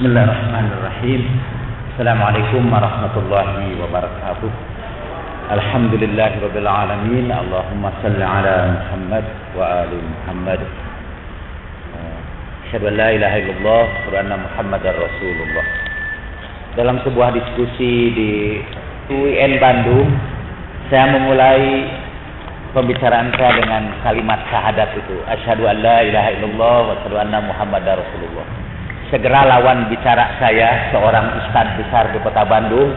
Bismillahirrahmanirrahim. Assalamualaikum warahmatullahi wabarakatuh. Alhamdulillahirabbil alamin. Allahumma shalli ala Muhammad wa ali Muhammad. Asyhadu an la ilaha illallah wa anna Muhammadar Rasulullah. Dalam sebuah diskusi di UIN Bandung, saya memulai pembicaraan saya dengan kalimat syahadat itu, asyhadu an la ilaha illallah wa asyhadu anna Muhammadar Rasulullah. Segera lawan bicara saya, seorang ustadz besar di kota Bandung,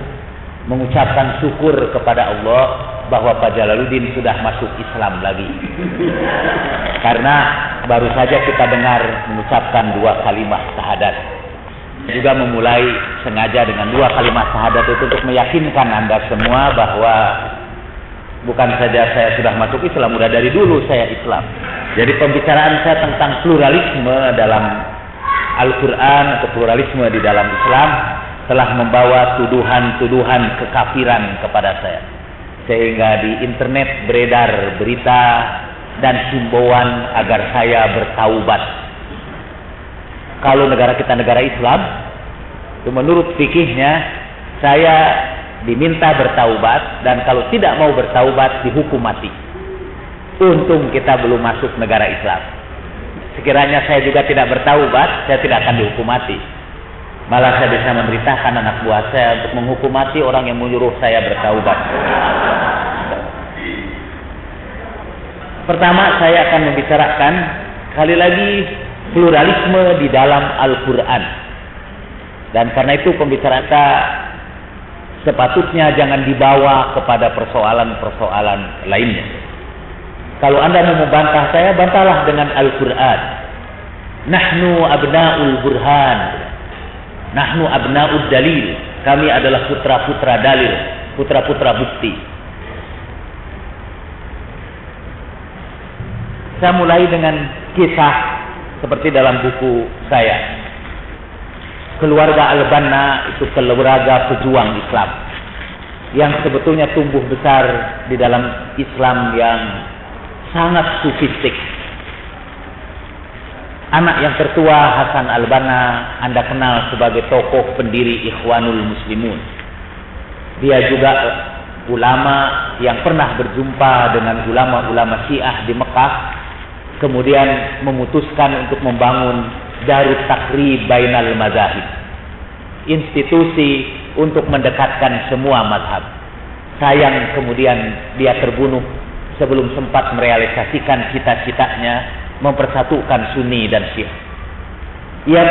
mengucapkan syukur kepada Allah bahwa Pak Jalaluddin sudah masuk Islam lagi. Karena baru saja kita dengar mengucapkan dua kalimat syahadat. Juga memulai sengaja dengan dua kalimat syahadat itu untuk meyakinkan Anda semua bahwa bukan saja saya sudah masuk Islam, sudah dari dulu saya Islam. Jadi pembicaraan saya tentang pluralisme dalam Al-Quran atau pluralisme di dalam Islam telah membawa tuduhan-tuduhan kekafiran kepada saya. Sehingga di internet beredar berita dan himbauan agar saya bertaubat. Kalau negara kita negara Islam, itu menurut fikihnya saya diminta bertaubat, dan kalau tidak mau bertaubat dihukum mati. Untung kita belum masuk negara Islam. Sekiranya saya juga tidak bertaubat, saya tidak akan dihukum mati. Malah saya bisa memerintahkan anak buah saya untuk menghukum mati orang yang menyuruh saya bertaubat. Pertama, saya akan membicarakan sekali lagi pluralisme di dalam Al-Quran. Dan karena itu pembicaraan kita sepatutnya jangan dibawa kepada persoalan-persoalan lainnya. Kalau Anda mau membantah saya, bantahlah dengan Al-Quran. Nahnu abna'ul burhan, nahnu abna'ud dalil. Kami adalah putra-putra dalil, putra-putra bukti. Saya mulai dengan kisah seperti dalam buku saya. Keluarga Al-Banna itu keluarga pejuang Islam yang sebetulnya tumbuh besar di dalam Islam yang sangat sufistik. Anak yang tertua Hasan Al-Banna Anda kenal sebagai tokoh pendiri Ikhwanul Muslimun. Dia juga ulama yang pernah berjumpa dengan ulama-ulama Syiah di Mekah, kemudian memutuskan untuk membangun Darut Takrib Bainal Mazahib, institusi untuk mendekatkan semua mazhab. Sayang kemudian dia terbunuh sebelum sempat merealisasikan cita-citanya mempersatukan Sunni dan Syiah. Ia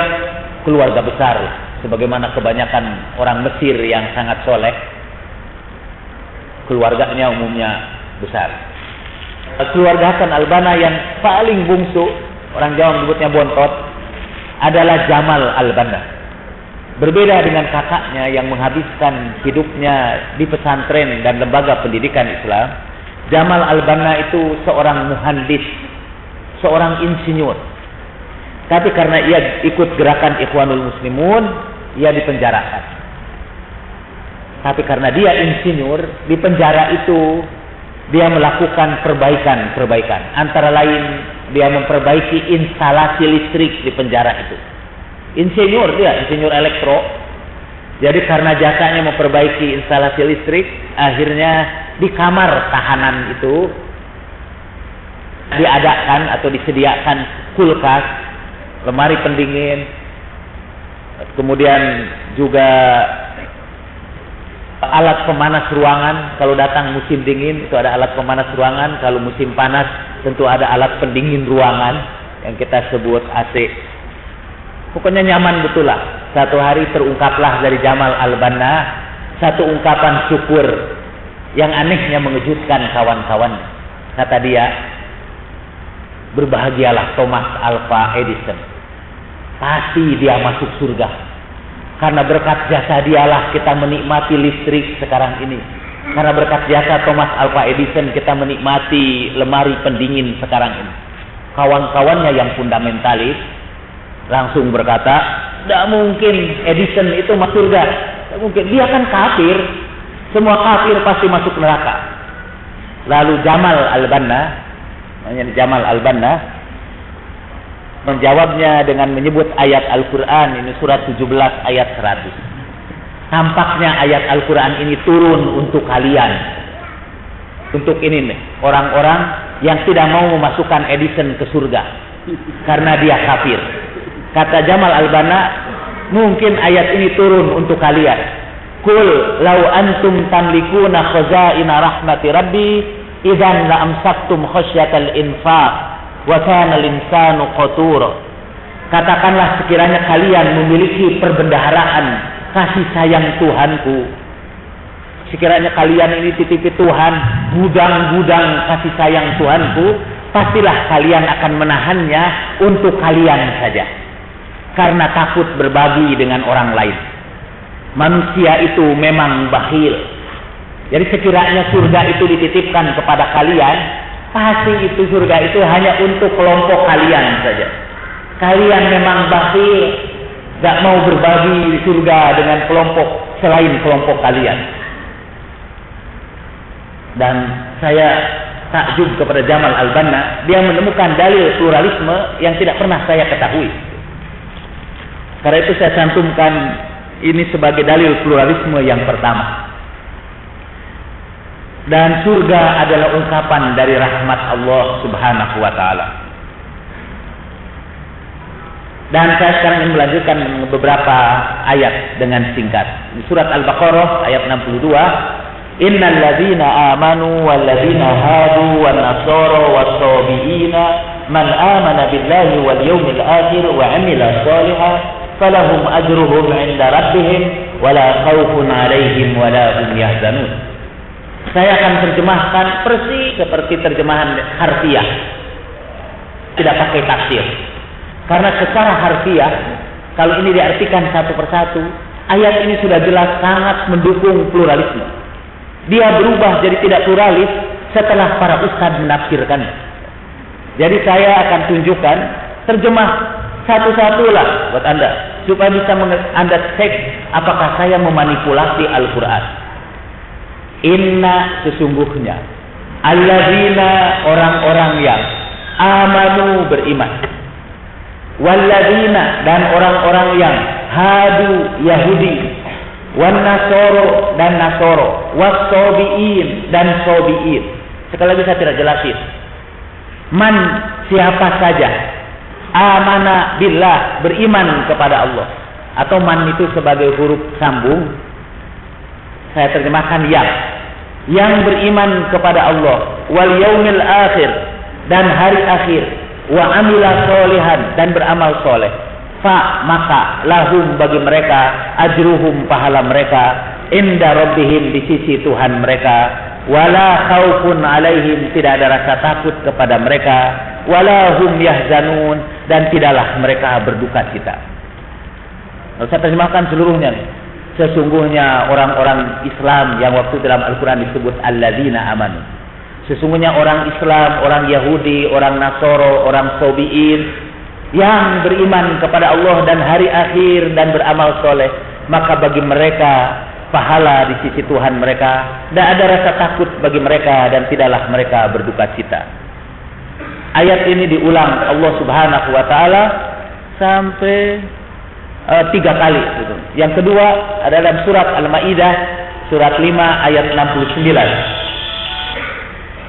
keluarga besar, sebagaimana kebanyakan orang Mesir yang sangat soleh, keluarganya umumnya besar. Keluarga Hasan Al-Banna yang paling bungsu, orang Jawa menyebutnya bontot, adalah Jamal Al-Banna. Berbeda dengan kakaknya yang menghabiskan hidupnya di pesantren dan lembaga pendidikan Islam, Jamal Al-Banna itu seorang muhandis, seorang insinyur. Tapi karena ia ikut gerakan Ikhwanul Muslimun, ia dipenjarakan. Tapi karena dia insinyur, di penjara itu dia melakukan perbaikan. Antara lain, dia memperbaiki instalasi listrik di penjara itu. Insinyur dia, insinyur elektro. Jadi karena jasanya memperbaiki instalasi listrik, akhirnya di kamar tahanan itu diadakan atau disediakan kulkas, lemari pendingin, kemudian juga alat pemanas ruangan. Kalau datang musim dingin itu ada alat pemanas ruangan, kalau musim panas tentu ada alat pendingin ruangan yang kita sebut AC. Pokoknya nyaman betul lah. Satu hari terungkaplah dari Jamal Al-Banna satu ungkapan syukur yang anehnya mengejutkan kawan-kawan. Kata dia, berbahagialah Thomas Alva Edison. Pasti dia masuk surga. Karena berkat jasa dialah kita menikmati listrik sekarang ini. Karena berkat jasa Thomas Alva Edison kita menikmati lemari pendingin sekarang ini. Kawan-kawannya yang fundamentalis langsung berkata, tidak mungkin Edison itu masuk surga. Tidak mungkin, dia kan kafir. Semua kafir pasti masuk neraka. Lalu Jamal Al-Banna menjawabnya dengan menyebut ayat Al-Quran. Ini surat 17 ayat 100. Tampaknya ayat Al-Quran ini turun untuk kalian. Untuk ini nih, orang-orang yang tidak mau memasukkan Edison ke surga karena dia kafir. Kata Jamal Al-Banna, mungkin ayat ini turun untuk kalian. Qul law antum tamlikuna khazaina rahmati rabbi idzan la amsaktum khasyatal infaq wa kana al-insanu qatura. Katakanlah, sekiranya kalian memiliki perbendaharaan kasih sayang Tuhanku, sekiranya kalian ini titipi Tuhan, gudang-gudang kasih sayang Tuhanku, pastilah kalian akan menahannya untuk kalian saja, karena takut berbagi dengan orang lain. Manusia itu memang bakhil. Jadi sekiranya surga itu dititipkan kepada kalian, pasti itu surga itu hanya untuk kelompok kalian saja. Kalian memang bakhil, gak mau berbagi di surga dengan kelompok selain kelompok kalian. Dan saya takjub kepada Jamal Al-Banna, dia menemukan dalil pluralisme yang tidak pernah saya ketahui. Karena itu saya cantumkan ini sebagai dalil pluralisme yang pertama. Dan surga adalah ungkapan dari rahmat Allah Subhanahu wa ta'ala. Dan saya sekarang ingin melanjutkan beberapa ayat dengan singkat. Di surat Al-Baqarah ayat 62, Innal ladzina amanu wal ladzina hadu wan nasara was-sabiina man amana billahi wal yawmil akhir wa 'amila shalihan falahum ajruhum 'inda rabbihim wala khaufun 'alaihim wala hum yahzanun. Saya akan terjemahkan persis seperti terjemahan harfiah, tidak pakai tafsir. Karena secara harfiah, kalau ini diartikan satu persatu, ayat ini sudah jelas sangat mendukung pluralisme. Dia berubah jadi tidak pluralis setelah para ustadz menafsirkannya. Jadi saya akan tunjukkan terjemah satu-satulah buat Anda, supaya bisa Anda cek apakah saya memanipulasi Al-Quran. Inna, sesungguhnya, alladzina, orang-orang yang amanu, beriman, walladzina, dan orang-orang yang hadu, Yahudi, wan nasoro, dan nasoro, was-sobiin, dan sobiin. Sekali lagi saya tidak jelasin. Man, siapa saja, amana billah, beriman kepada Allah, atau man itu sebagai huruf sambung, saya terjemahkan yang beriman kepada Allah, wal yaumil akhir, dan hari akhir, wa amila sholihan, dan beramal soleh, fa, maka lahum, bagi mereka, ajruhum, pahala mereka, inda rabbihim, di sisi Tuhan mereka, wala khaufun alaihim, tidak ada rasa takut kepada mereka, wala hum yahzanun, dan tidaklah mereka berduka cita. Lalu saya terjemahkan seluruhnya nih. Sesungguhnya orang-orang Islam yang waktu dalam Al-Quran disebut alladzina amanu. Sesungguhnya orang Islam, orang Yahudi, orang Nasoro, orang Sobiin yang beriman kepada Allah dan hari akhir dan beramal soleh, maka bagi mereka pahala di sisi Tuhan mereka, tidak ada rasa takut bagi mereka, dan tidaklah mereka berduka cita. Ayat ini diulang Allah Subhanahu wa ta'ala sampai 3 kali gitu. Yang kedua adalah dalam surat Al-Maidah surat 5 ayat 69.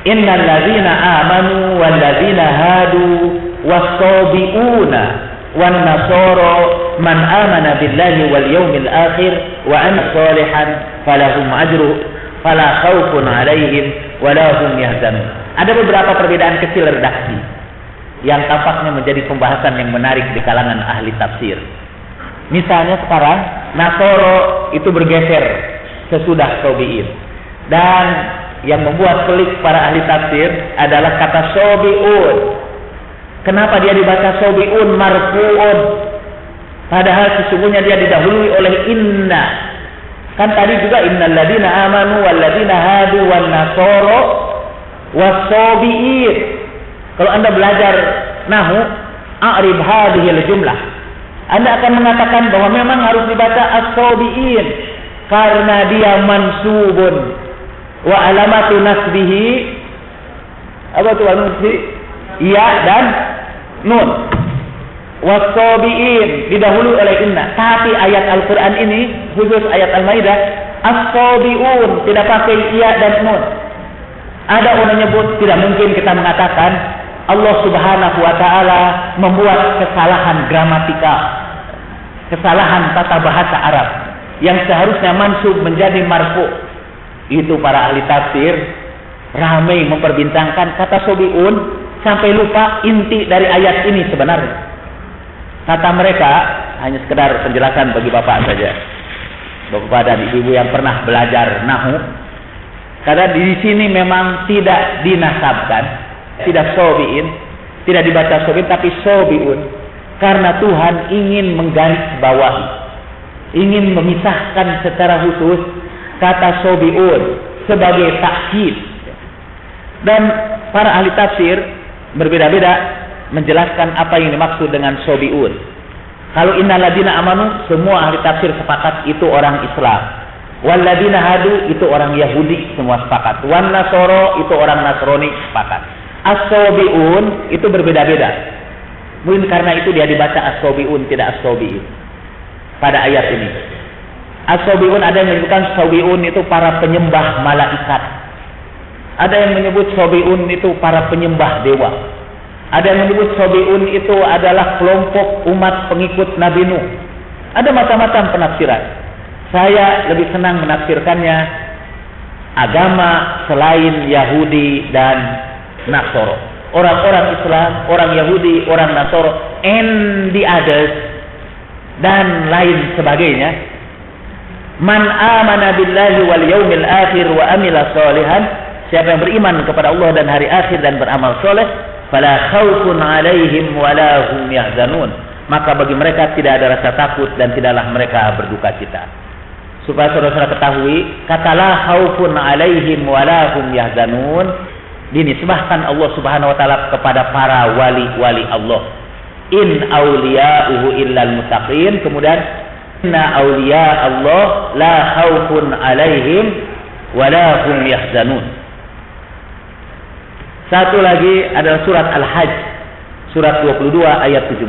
Innal ladzina amanu wal ladzina hadu was-sabiuna wan nasara man amana billahi wal yawmil akhir wa amila sholihan falahum ajru fala khaufun 'alaihim wala hum yahzanun. Ada beberapa perbedaan kecil redaksi yang tampaknya menjadi pembahasan yang menarik di kalangan ahli tafsir. Misalnya sekarang Nasoro itu bergeser sesudah Sobiin, dan yang membuat pelik para ahli tafsir adalah kata Sobiun. Kenapa dia dibaca Sobiun marfuun, padahal sesungguhnya dia didahului oleh inna. Kan tadi juga innal ladzina amanu wal ladzina hadu wan nasara was sobiin. Kalau Anda belajar nahwu, a'rib hadhil jumlah, Anda akan mengatakan bahwa memang harus dibaca as-sobiin karena dia mansubun wa alamatu nasbihi apa tuh anunsi ya dan nun. was-sabiin didahului oleh inna. Tapi ayat Al-Quran ini, khusus ayat Al-Maidah, as-sabiun tidak pakai iya dan nun. Ada orang menyebut, tidak mungkin kita mengatakan Allah Subhanahu wa Ta'ala membuat kesalahan gramatikal, kesalahan tata bahasa Arab yang seharusnya mansub menjadi marfu. Itu para ahli tafsir ramai memperbincangkan kata sobiun sampai lupa inti dari ayat ini sebenarnya. Kata mereka, hanya sekedar penjelasan bagi bapak saja, bapak dan ibu yang pernah belajar nahu, karena di sini memang tidak dinasabkan, tidak sobiin, tidak dibaca sobiin, tapi sobiun, karena Tuhan ingin menggarisbawahi, ingin memisahkan secara khusus kata sobiun sebagai takkid. Dan para ahli tafsir berbeda-beda menjelaskan apa yang dimaksud dengan sobiun. Kalau innalladzina amanu, semua ahli tafsir sepakat itu orang Islam. Walladzina hadu, itu orang Yahudi, semua sepakat. Wan nasoro, itu orang Nasrani, sepakat. As-sobiun itu berbeda-beda. Mungkin karena itu dia dibaca as-sobiun, tidak as-sobiin pada ayat ini. As-sobiun, ada yang menyebutkan sobiun itu para penyembah malaikat. Ada yang menyebut sobiun itu para penyembah dewa. Ada yang menyebut sobiun itu adalah kelompok umat pengikut Nabi Nuh. Ada macam-macam penafsiran. Saya lebih senang menafsirkannya agama selain Yahudi dan Nasoro. Orang-orang Islam, orang Yahudi, orang Nasoro, and the others, dan lain sebagainya. Man amana billahi wal yaumil akhir wa amila sholihan, siapa yang beriman kepada Allah dan hari akhir dan beramal soleh, fala khaufun alaihim wala hum yahzanun, maka bagi mereka tidak ada rasa takut dan tidaklah mereka berduka cita. Supaya saudara-saudara ketahui, kata la khaufun alaihim wala hum yahzanun dinisbahkan Allah Subhanahu wa taala kepada para wali-wali Allah. In auliya'uhu illal muttaqin, kemudian inna auliya Allah la khaufun alaihim wala hum yahzanun. Satu lagi adalah surat Al-Hajj, surat 22 ayat 17.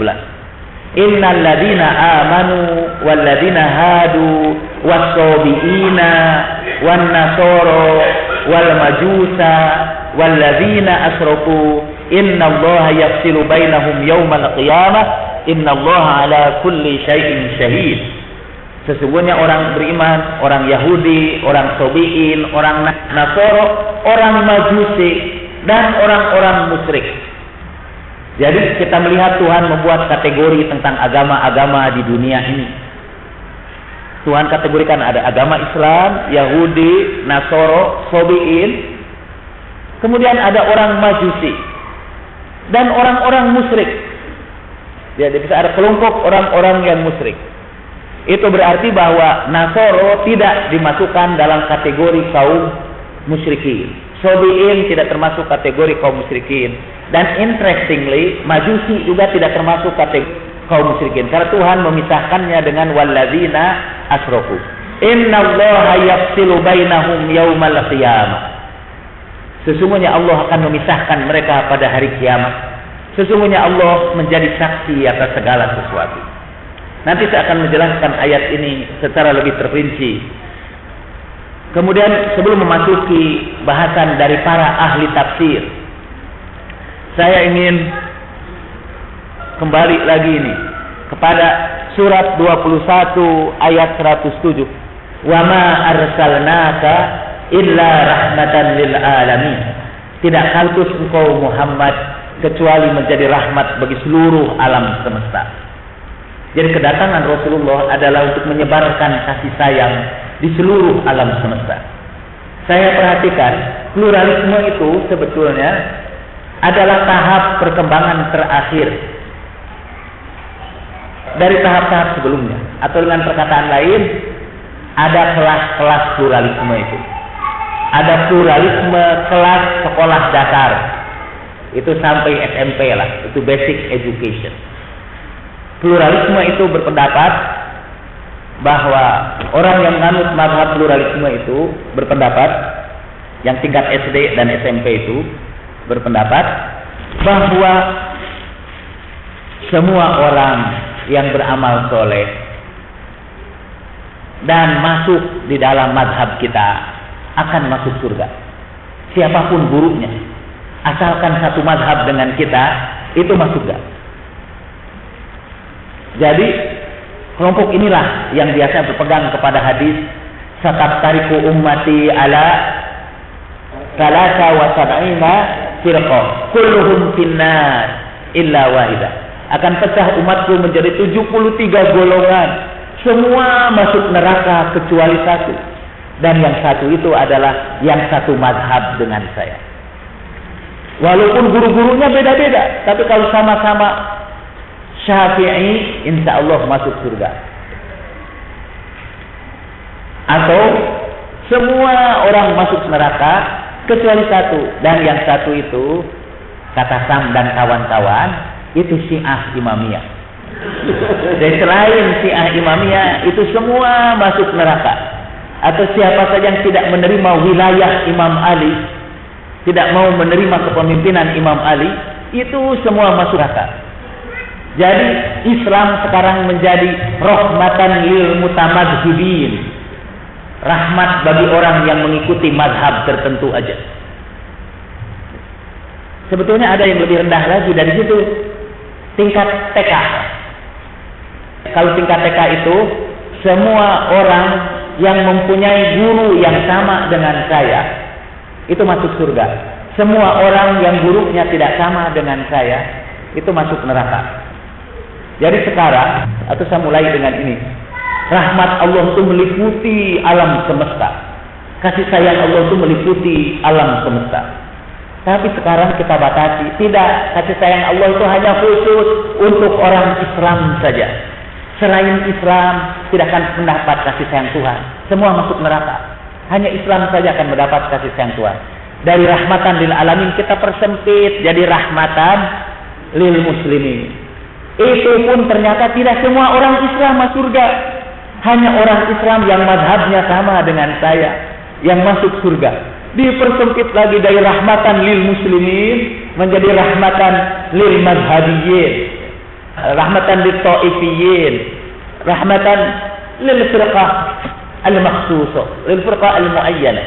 Innal ladzina amanu wal ladzina hadu was-sabiina wan nasara wal majusa wal ladzina asyraku innallaha yafsilu bainahum yaumal qiyamah innallaha ala kulli syai'in syahid. Sesungguhnya orang beriman, orang Yahudi, orang Sabiin, orang Nasoro, orang Majusi, dan orang-orang musyrik. Jadi kita melihat Tuhan membuat kategori tentang agama-agama di dunia ini. Tuhan kategorikan ada agama Islam, Yahudi, Nasoro, Sabiin. Kemudian ada orang Majusi dan orang-orang musyrik. Jadi bisa ada kelompok orang-orang yang musyrik. Itu berarti bahwa Nasoro tidak dimasukkan dalam kategori kaum musyrikin. Sabiin tidak termasuk kategori kaum musyrikin. Dan interestingly, Majusi juga tidak termasuk kategori kaum musyrikin. Karena Tuhan memisahkannya dengan walladzina asyraku. Innallaha yafsilu bainahum yaumal qiyamah. Sesungguhnya Allah akan memisahkan mereka pada hari kiamat. Sesungguhnya Allah menjadi saksi atas segala sesuatu. Nanti saya akan menjelaskan ayat ini secara lebih terperinci. Kemudian sebelum memasuki bahasan dari para ahli tafsir, saya ingin kembali lagi ini kepada surat 21 ayat 107. Wa ma arsalnaka illa rahmatan lil alamin. Tidak kautus engkau Muhammad kecuali menjadi rahmat bagi seluruh alam semesta. Jadi kedatangan Rasulullah adalah untuk menyebarkan kasih sayang di seluruh alam semesta. Saya perhatikan pluralisme itu sebetulnya adalah tahap perkembangan terakhir dari tahap-tahap sebelumnya. Atau dengan perkataan lain, ada kelas-kelas pluralisme itu. Ada pluralisme kelas sekolah dasar. Itu sampai SMP lah, itu basic education. Pluralisme itu berpendapat bahwa orang yang menganut mazhab pluralisme itu berpendapat, yang tingkat SD dan SMP itu berpendapat bahwa semua orang yang beramal soleh dan masuk di dalam mazhab kita akan masuk surga. Siapapun gurunya, asalkan satu mazhab dengan kita, itu masuk surga. Jadi kelompok inilah yang biasa berpegang kepada hadis sataftariqu ummati ala salasa wa sab'ina firqah kulluhum finnar illa wahidah. Akan pecah umatku menjadi 73 golongan, semua masuk neraka kecuali satu, dan yang satu itu adalah yang satu mazhab dengan saya. Walaupun guru-gurunya beda-beda, tapi kalau sama-sama Syafi'i, insya Allah masuk surga. Atau semua orang masuk neraka kecuali satu, dan yang satu itu kata Sam dan kawan-kawan itu Syiah Imamiyah. Dan selain Syiah Imamiyah itu semua masuk neraka. Atau siapa saja yang tidak menerima wilayah Imam Ali, tidak mau menerima kepemimpinan Imam Ali, itu semua masuk neraka. Jadi Islam sekarang menjadi rahmatan lil mutamadzhibin, rahmat bagi orang yang mengikuti mazhab tertentu aja. Sebetulnya ada yang lebih rendah lagi dari situ, tingkat TK. Kalau tingkat TK itu semua orang yang mempunyai guru yang sama dengan saya itu masuk surga. Semua orang yang gurunya tidak sama dengan saya itu masuk neraka. Jadi sekarang, atau saya mulai dengan ini, rahmat Allah itu meliputi alam semesta, kasih sayang Allah itu meliputi alam semesta. Tapi sekarang kita batasi, tidak, kasih sayang Allah itu hanya khusus untuk orang Islam saja. Selain Islam tidak akan mendapat kasih sayang Tuhan, semua masuk neraka. Hanya Islam saja akan mendapat kasih sayang Tuhan. Dari rahmatan lil alamin kita persempit jadi rahmatan lil muslimin. Itu pun ternyata tidak semua orang Islam masuk surga. Hanya orang Islam yang mazhabnya sama dengan saya yang masuk surga. Dipersempit lagi dari rahmatan lil muslimin menjadi rahmatan lil mazhabiyin, rahmatan lil ta'ifiyin, rahmatan lil firqah al-makhsusah, lil firqah al-muayyanah.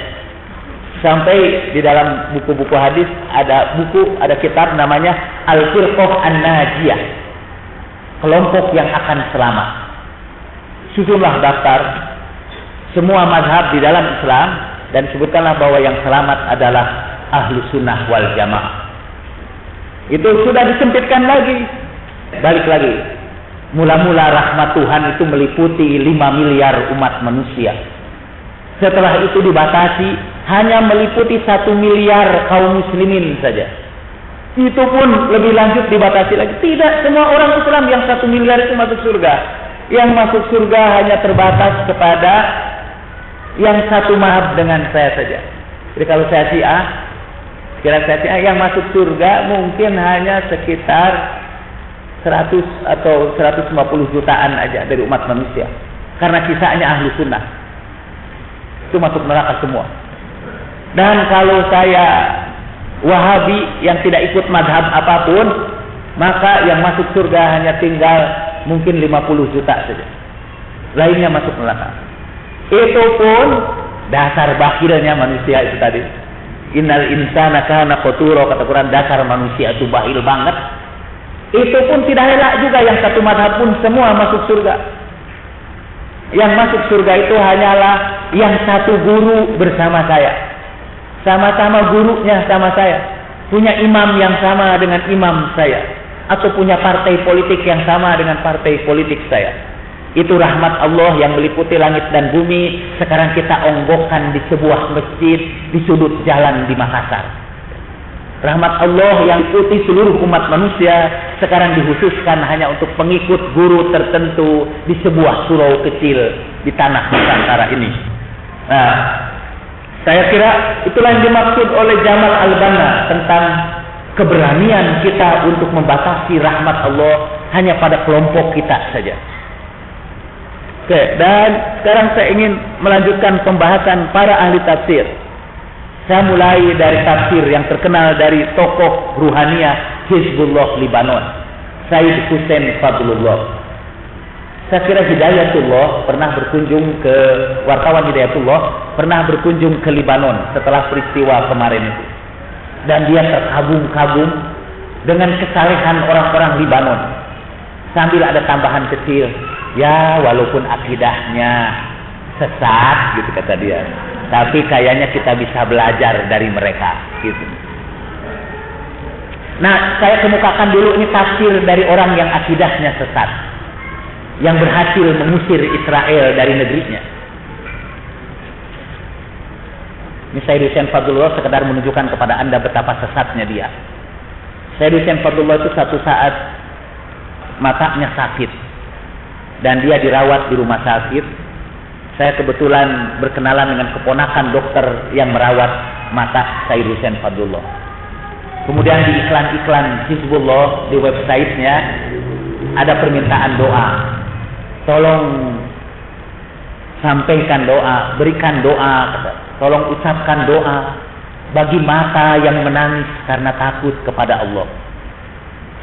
Sampai di dalam buku-buku hadis ada kitab namanya Al-Firqah An-Najiyah, kelompok yang akan selamat. Susunlah daftar semua mazhab di dalam Islam dan sebutkanlah bahwa yang selamat adalah ahlu sunnah wal jamaah. Itu sudah disempitkan lagi. Balik lagi. Mula-mula rahmat Tuhan itu meliputi 5 miliar umat manusia. Setelah itu dibatasi hanya meliputi 1 miliar kaum muslimin saja. Itu pun lebih lanjut dibatasi lagi. Tidak semua orang Islam yang 1 miliar itu masuk surga. Yang masuk surga hanya terbatas kepada yang satu mazhab dengan saya saja. Jadi kalau saya Syiah, yang masuk surga mungkin hanya sekitar 100 atau 150 jutaan aja dari umat manusia. Karena sisanya ahlu sunnah. Itu masuk neraka semua. Dan kalau saya Wahabi yang tidak ikut mazhab apapun, maka yang masuk surga hanya tinggal mungkin 50 juta saja. Lainnya masuk neraka. Itu pun dasar bakhilnya manusia itu tadi. Innal insana kana qatura, kata Quran, dasar manusia itu bakhil banget. Itu pun tidak elak juga yang satu mazhab pun semua masuk surga. Yang masuk surga itu hanyalah yang satu guru bersama saya. Sama-sama gurunya sama saya. Punya imam yang sama dengan imam saya. Atau punya partai politik yang sama dengan partai politik saya. Itu rahmat Allah yang meliputi langit dan bumi. Sekarang kita onggohkan di sebuah masjid di sudut jalan di Makassar. Rahmat Allah yang meliputi seluruh umat manusia sekarang dikhususkan hanya untuk pengikut guru tertentu di sebuah surau kecil di tanah Nusantara ini. Nah, saya kira itulah yang dimaksud oleh Jamal Al-Banna tentang keberanian kita untuk membatasi rahmat Allah hanya pada kelompok kita saja. Oke, dan sekarang saya ingin melanjutkan pembahasan para ahli tafsir. Saya mulai dari tafsir yang terkenal dari tokoh ruhaniyah Hizbullah Libanon. Said Husain Fadlullah. Saya kira Hidayatullah pernah berkunjung ke wartawan Hidayatullah pernah berkunjung ke Libanon setelah peristiwa kemarin itu. Dan dia terkagum-kagum dengan kesalehan orang-orang Libanon. Sambil ada tambahan kecil, ya walaupun akidahnya sesat gitu kata dia, tapi kayaknya kita bisa belajar dari mereka gitu. Nah, saya kemukakan dulu ini tafsir dari orang yang akidahnya sesat, yang berhasil mengusir Israel dari negerinya. Ini Said Husain Fadlullah sekedar menunjukkan kepada Anda betapa sesatnya dia. Said Husain Fadlullah itu satu saat matanya sakit dan dia dirawat di rumah sakit. Saya kebetulan berkenalan dengan keponakan dokter yang merawat mata Said Husain Fadlullah. Kemudian di iklan-iklan Hizbullah di websitenya ada permintaan doa. Tolong sampaikan doa, berikan doa, tolong ucapkan doa bagi mata yang menangis karena takut kepada Allah.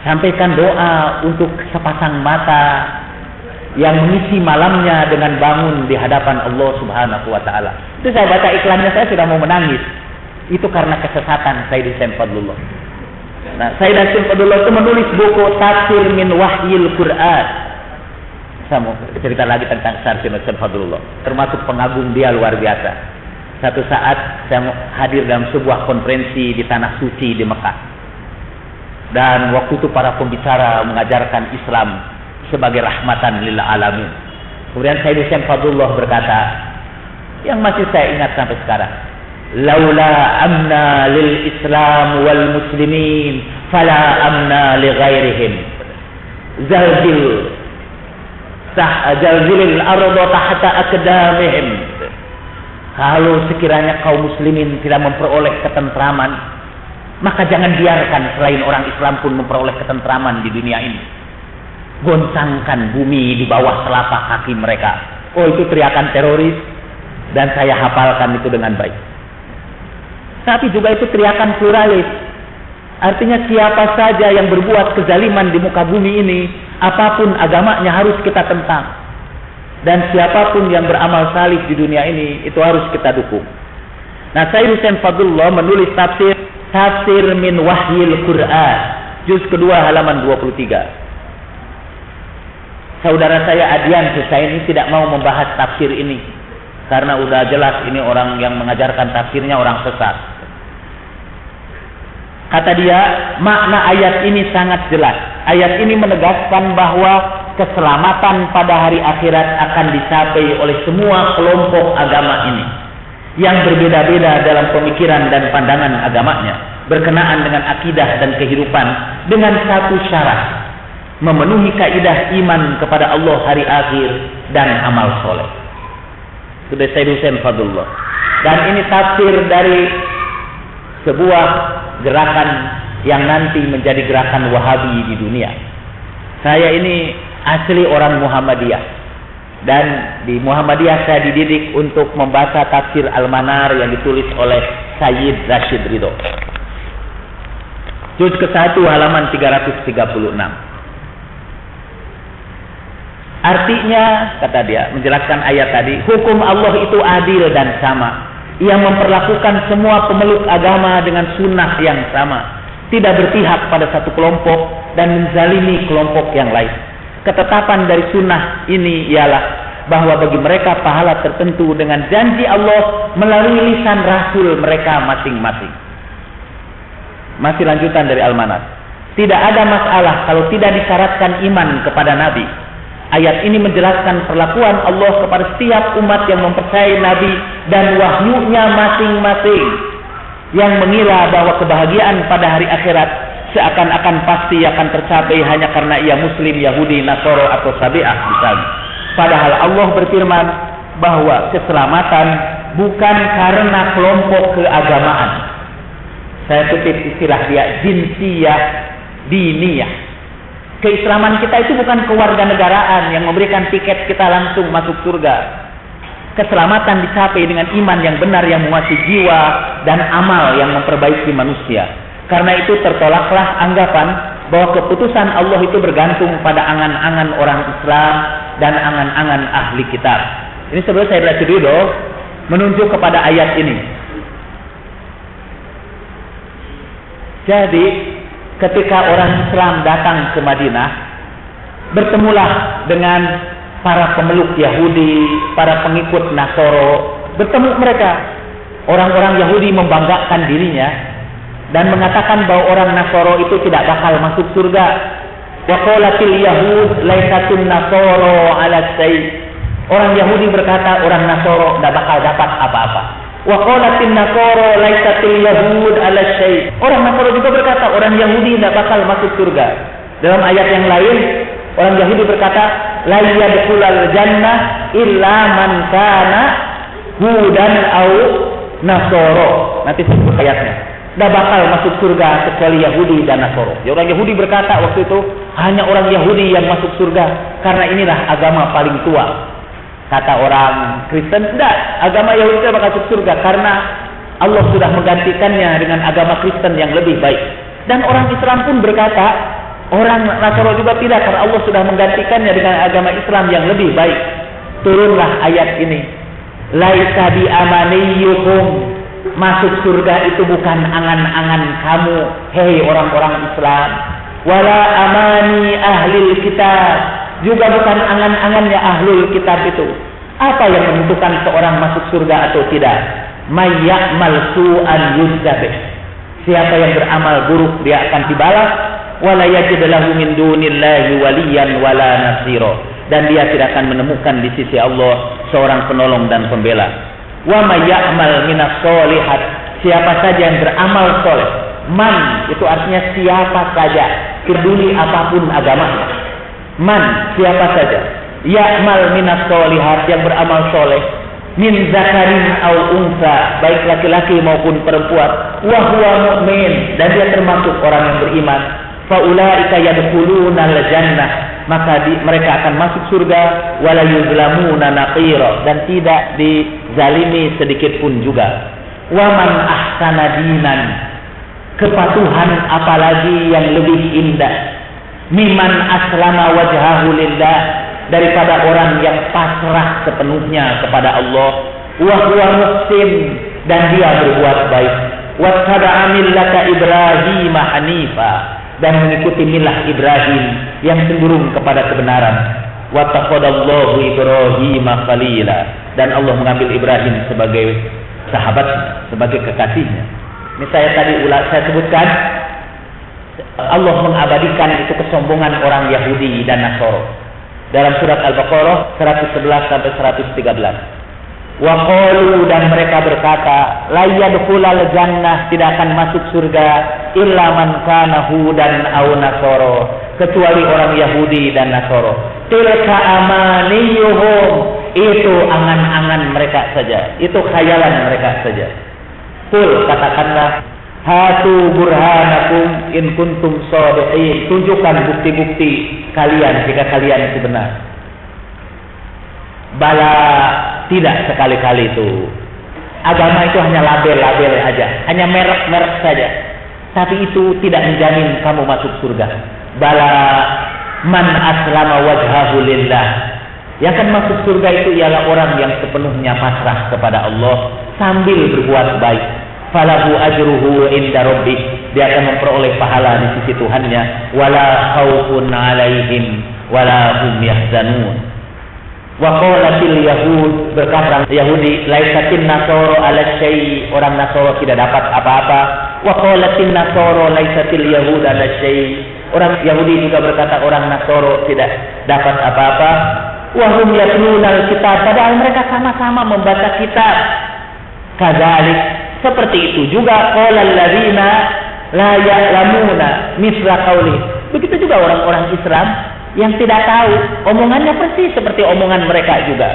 Sampaikan doa untuk sepasang mata yang mengisi malamnya dengan bangun di hadapan Allah Subhanahu wa taala. Itu saya baca iklannya, saya sudah mau menangis. Itu karena kesesatan Said Husain Fadlullah. Nah, Said Husain Fadlullah itu menulis buku Tafsir min Wahyil Quran. Saya mau cerita lagi tentang Said Husain Fadlullah. Termasuk pengagum dia luar biasa. Satu saat saya hadir dalam sebuah konferensi di Tanah Suci di Mekah. Dan waktu itu para pembicara mengajarkan Islam sebagai rahmatan lil alamin. Kemudian Said Husain Fadlullah berkata, yang masih saya ingat sampai sekarang, laula amna lil Islam wal muslimin fala amna li ghairihim zalzilil arda tahta aqdamihim. Kalau sekiranya kaum muslimin tidak memperoleh ketentraman, maka jangan biarkan selain orang Islam pun memperoleh ketentraman di dunia ini. Goncangkan bumi di bawah telapak kaki mereka. Oh, itu teriakan teroris, dan saya hafalkan itu dengan baik. Tapi juga itu teriakan pluralis. Artinya siapa saja yang berbuat kezaliman di muka bumi ini, apapun agamanya harus kita tentang. Dan siapapun yang beramal salih di dunia ini, itu harus kita dukung. Nah, Said Husain Fadlullah menulis Tafsir min Wahyil Quran, juz kedua halaman 23. Saudara saya Adian Husaini tidak mau membahas tafsir ini, karena udah jelas ini orang yang mengajarkan tafsirnya orang sesat. Kata dia, makna ayat ini sangat jelas. Ayat ini menegaskan bahwa keselamatan pada hari akhirat akan dicapai oleh semua kelompok agama ini yang berbeda-beda dalam pemikiran dan pandangan agamanya berkenaan dengan akidah dan kehidupan, dengan satu syarat: memenuhi kaidah iman kepada Allah hari akhir dan amal soleh. Sudah Said Husain Fadlullah. Dan ini tafsir dari sebuah gerakan yang nanti menjadi gerakan Wahabi di dunia. Saya ini asli orang Muhammadiyah, dan di Muhammadiyah saya dididik untuk membaca tafsir Al-Manar yang ditulis oleh Sayyid Rashid Ridho. Juz ke-1 halaman 336. Artinya, kata dia, menjelaskan ayat tadi, hukum Allah itu adil dan sama. Ia memperlakukan semua pemeluk agama dengan sunnah yang sama, tidak berpihak pada satu kelompok dan menzalimi kelompok yang lain. Ketetapan dari sunnah ini ialah bahwa bagi mereka pahala tertentu dengan janji Allah melalui lisan rasul mereka masing-masing. Masih lanjutan dari Al-Manar. Tidak ada masalah kalau tidak disyaratkan iman kepada Nabi. Ayat ini menjelaskan perlakuan Allah kepada setiap umat yang mempercayai Nabi dan wahyunya masing-masing, yang mengira bahwa kebahagiaan pada hari akhirat seakan-akan pasti akan tercapai hanya karena ia Muslim, Yahudi, Nasoro atau Sabi'ah misalnya. Padahal Allah berfirman bahwa keselamatan bukan karena kelompok keagamaan. Saya kutip istilah dia, jinsiyah diniyah. Keislaman kita itu bukan kewarganegaraan yang memberikan tiket kita langsung masuk surga. Keselamatan dicapai dengan iman yang benar yang menguasai jiwa dan amal yang memperbaiki manusia. Karena itu tertolaklah anggapan bahwa keputusan Allah itu bergantung pada angan-angan orang Islam dan angan-angan ahli kitab. Ini sebelum saya baca dulu menunjuk kepada ayat ini. Jadi ketika orang Islam datang ke Madinah, bertemulah dengan para pemeluk Yahudi, para pengikut Nasoro, bertemu mereka. Orang-orang Yahudi membanggakan dirinya dan mengatakan bahwa orang Nasoro itu tidak bakal masuk surga. Wa qalatil yahud laysatun nasoro ala syai'. Orang Yahudi berkata orang Nasoro tidak bakal dapat apa-apa. Wa qalatin nasoro laisatil yahud ala syai'. Orang Nasoro juga berkata orang Yahudi tidak bakal masuk surga. Dalam ayat yang lain, orang Yahudi berkata la yadkhulul jannah illa man kana hudan au nasoro. Nanti sebut ayatnya. Tidak bakal masuk surga kecuali Yahudi dan Nasoro. Ya, orang Yahudi berkata waktu itu hanya orang Yahudi yang masuk surga karena inilah agama paling tua. Kata orang Kristen, tidak, agama Yahudi tidak bakal masuk surga karena Allah sudah menggantikannya dengan agama Kristen yang lebih baik. Dan orang Islam pun berkata, orang Nasoro juga tidak, karena Allah sudah menggantikannya dengan agama Islam yang lebih baik. Turunlah ayat ini. Laisa bi amaniyukum. Masuk surga itu bukan angan-angan kamu, hei orang-orang Islam. Wala amani ahlil kitab. Juga bukan angan-angannya ahlul kitab itu. Apa yang menentukan seorang masuk surga atau tidak? May ya'mal su'an yujzabih. Siapa yang beramal buruk dia akan dibalas. Wala yajid lahu min dunillahi waliyan wala nasira. Dan dia tidak akan menemukan di sisi Allah seorang penolong dan pembela. Wa may ya'mal minas solihat. Siapa saja yang beramal soleh. Man itu artinya siapa saja, peduli apapun agamanya. Man, siapa saja ya'mal minas solihat, yang beramal soleh, min zakarin au unsa, baik laki-laki maupun perempuan, wa huwa mu'min, dan dia termasuk orang yang beriman, fa ulaika yadkhulunal jannah, maka mereka akan masuk surga, wala yuzlamuna naqira, dan tidak dizalimi sedikit pun juga. Wa man ahsana dinan, kepatuhan apalagi yang lebih indah, miman aslama wajhahu lillah, daripada orang yang pasrah sepenuhnya kepada Allah, wa huwa muhsin, dan dia berbuat baik, wa tabi'a millata Ibrahim hanifa, dan mengikuti milah Ibrahim yang cenderung kepada kebenaran, wa taqaddallahu Ibrahim khalila, dan Allah mengambil Ibrahim sebagai sahabat, sebagai kekasihnya. Ini saya sebutkan Allah mengabadikan itu kesombongan orang Yahudi dan Nasoro dalam surat Al-Baqarah 111 sampai 113. Wa qalu, dan mereka berkata, la yadkhulul jannah, tidak akan masuk surga illa man kana hudan aw nasoro, kecuali orang Yahudi dan Nasoro. Tilka amaniyuhum, itu angan-angan mereka saja, itu khayalan mereka saja. Qul, katakanlah, hatu burhanakum in kuntum shadiqin, tunjukkan bukti-bukti kalian jika kalian itu benar. Bala, tidak sekali-kali itu. Agama itu hanya label-label aja, hanya merek-merek saja. Tapi itu tidak menjamin kamu masuk surga. Bala man aslama wajhahu lillah. Yang akan masuk surga itu ialah orang yang sepenuhnya pasrah kepada Allah sambil berbuat baik. Falahu ajruhu inda rabbih, dia akan memperoleh pahala di sisi Tuhannya. Wala khaufun alaihim wala hum yahzanun. Wa qalatil yahud, berkata Yahudi, laisatin nasoro ala syai', orang Nasoro tidak dapat apa-apa. Wa qalatin nasoro laisatil yahud ala syai', orang Yahudi juga berkata orang Nasoro tidak dapat apa-apa. Wa hum yatlunal kitab, padahal mereka sama-sama membaca kitab. Kadzalik, seperti itu juga qaulal ladzina la ya'lamuna misla qauli. Begitu juga orang-orang Islam yang tidak tahu, omongannya persis seperti omongan mereka juga.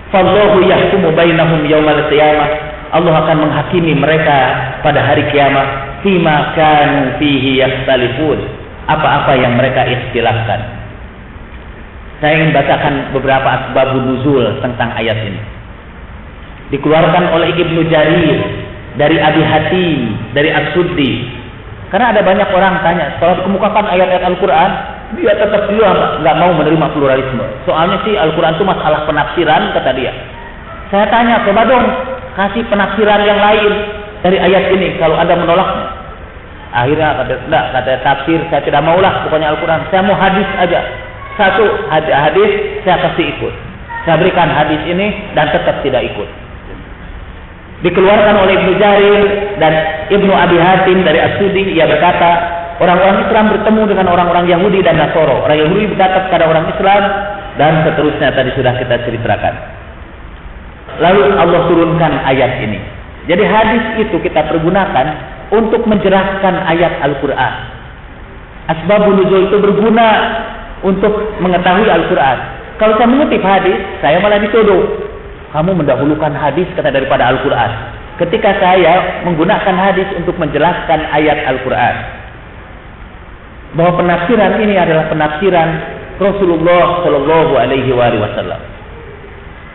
Fallahu yahkumu bainahum yaumal qiyamah, Allah akan menghakimi mereka pada hari kiamat, fima kanu fihi yakhtalifun, apa-apa yang mereka ikhtilafkan. Saya ingin bacakan beberapa asbabun nuzul tentang ayat ini. Dikeluarkan oleh Ibnu Jarir dari Abi Hatim, dari As-Suddi. Karena ada banyak orang tanya, setelah dikemukakan ayat-ayat Al-Quran, dia tetap juga nggak mau menerima pluralisme. Soalnya sih Al-Quran itu masalah penafsiran, kata dia. Saya tanya, coba dong kasih penafsiran yang lain dari ayat ini kalau Anda menolaknya. Akhirnya kata tafsir, saya tidak maulah pokoknya Al-Quran. Saya mau hadis aja. Satu hadis saya kasih ikut. Saya berikan hadis ini dan tetap tidak ikut. Dikeluarkan oleh Ibnu Jarir dan Ibnu Abi Hatim dari As-Sudi. Ia berkata, orang-orang Islam bertemu dengan orang-orang Yahudi dan Nasoro. Orang Yahudi berkata kepada orang Islam, dan seterusnya tadi sudah kita ceritakan. Lalu Allah turunkan ayat ini. Jadi hadis itu kita pergunakan untuk menjelaskan ayat Al-Quran. Asbabun nuzul itu berguna untuk mengetahui Al-Quran. Kalau saya mengutip hadis, saya malah dituduh, kamu mendahulukan hadis kata daripada Al-Quran. Ketika saya menggunakan hadis untuk menjelaskan ayat Al-Quran, bahwa penafsiran ini adalah penafsiran Rasulullah Shallallahu Alaihi Wasallam.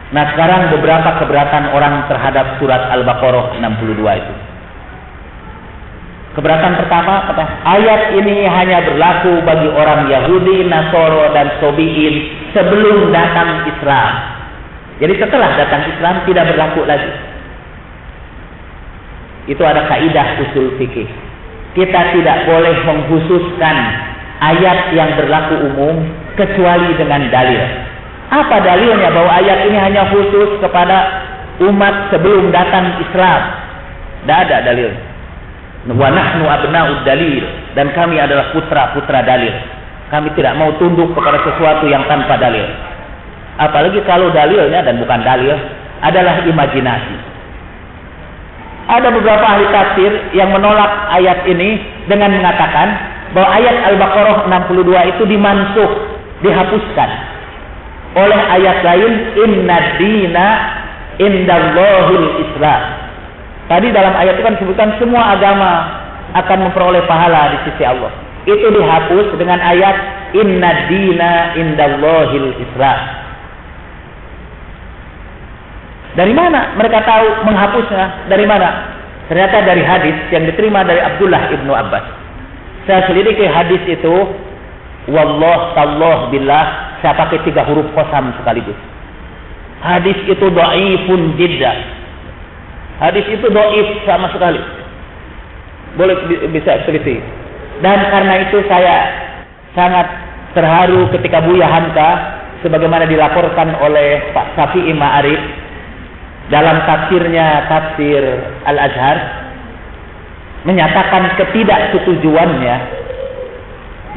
Nah, sekarang beberapa keberatan orang terhadap surat Al-Baqarah 62 itu. Keberatan pertama, ayat ini hanya berlaku bagi orang Yahudi, Nasoro, dan Sobiin sebelum datang Islam. Jadi setelah datang Islam tidak berlaku lagi. Itu ada kaidah usul fikih. Kita tidak boleh mengkhususkan ayat yang berlaku umum kecuali dengan dalil. Apa dalilnya bahwa ayat ini hanya khusus kepada umat sebelum datang Islam? Tidak ada dalil. Wa nahnu abna'ud dalil, dan kami adalah putra-putra dalil. Kami tidak mau tunduk kepada sesuatu yang tanpa dalil. Apalagi kalau dalilnya, dan bukan dalil, adalah imajinasi. Ada beberapa ahli tafsir yang menolak ayat ini dengan mengatakan bahwa ayat Al-Baqarah 62 itu dimansuh, dihapuskan oleh ayat lain, inna dina indallahil Islam. Tadi dalam ayat itu kan disebutkan semua agama akan memperoleh pahala di sisi Allah. Itu dihapus dengan ayat inna dina indallahil Islam. Dari mana mereka tahu menghapusnya? Dari mana? Ternyata dari hadis yang diterima dari Abdullah ibnu Abbas. Saya selidiki hadis itu, wallah, tallah, billah, saya pakai 3 huruf qasam sekaligus. Hadis itu dhaifun jiddan. Hadis itu dhaif sama sekali. Boleh bisa teliti. Dan karena itu saya sangat terharu ketika Buya Hamka, sebagaimana dilaporkan oleh Pak Syafi'i Ma'arif dalam tafsirnya, tafsir Al-Azhar, menyatakan ketidaksetujuannya.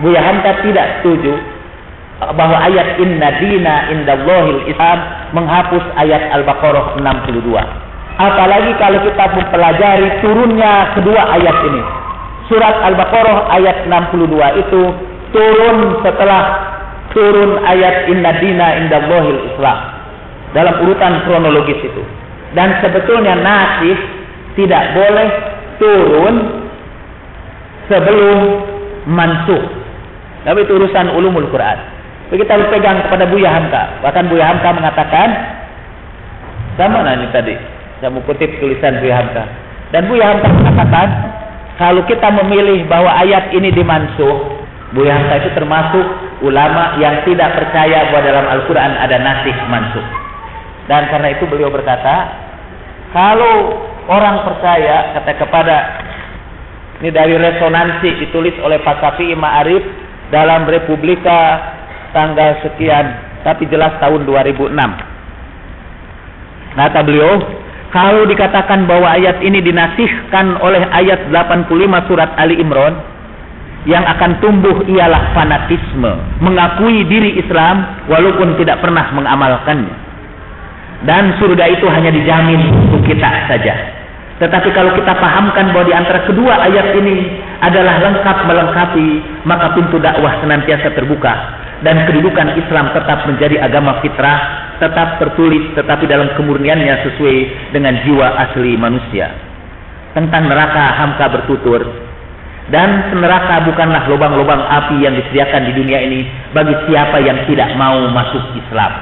Buya Hamka tidak setuju bahwa ayat inna dina indallahil Islam menghapus ayat Al-Baqarah 62. Apalagi kalau kita mempelajari turunnya kedua ayat ini. Surat Al-Baqarah ayat 62 itu turun setelah turun ayat inna dina indallahil Islam, dalam urutan kronologis itu. Dan sebetulnya nasikh tidak boleh turun sebelum mansukh. Tapi itu urusan ulumul Quran. Kita harus pegang kepada Buya Hamka. Bahkan Buya Hamka mengatakan, sama ini tadi, saya mau kutip tulisan Buya Hamka. Dan Buya Hamka mengatakan, kalau kita memilih bahwa ayat ini dimansuh, Buya Hamka itu termasuk ulama yang tidak percaya bahwa dalam Al-Quran ada nasikh mansukh. Dan karena itu beliau berkata, kalau orang percaya kepada, ini dari resonansi ditulis oleh Pak Syafi'i Ma'arif dalam Republika tanggal sekian, tapi jelas tahun 2006. Kata beliau, kalau dikatakan bahwa ayat ini dinasihkan oleh ayat 85 surat Ali Imran, yang akan tumbuh ialah fanatisme, mengakui diri Islam walaupun tidak pernah mengamalkannya. Dan surga itu hanya dijamin untuk kita saja. Tetapi kalau kita pahamkan bahwa di antara kedua ayat ini adalah lengkap melengkapi, maka pintu dakwah senantiasa terbuka. Dan kedudukan Islam tetap menjadi agama fitrah, tetap tertulis, tetapi dalam kemurniannya sesuai dengan jiwa asli manusia. Tentang neraka Hamka bertutur, dan neraka bukanlah lubang-lubang api yang disediakan di dunia ini bagi siapa yang tidak mau masuk Islam.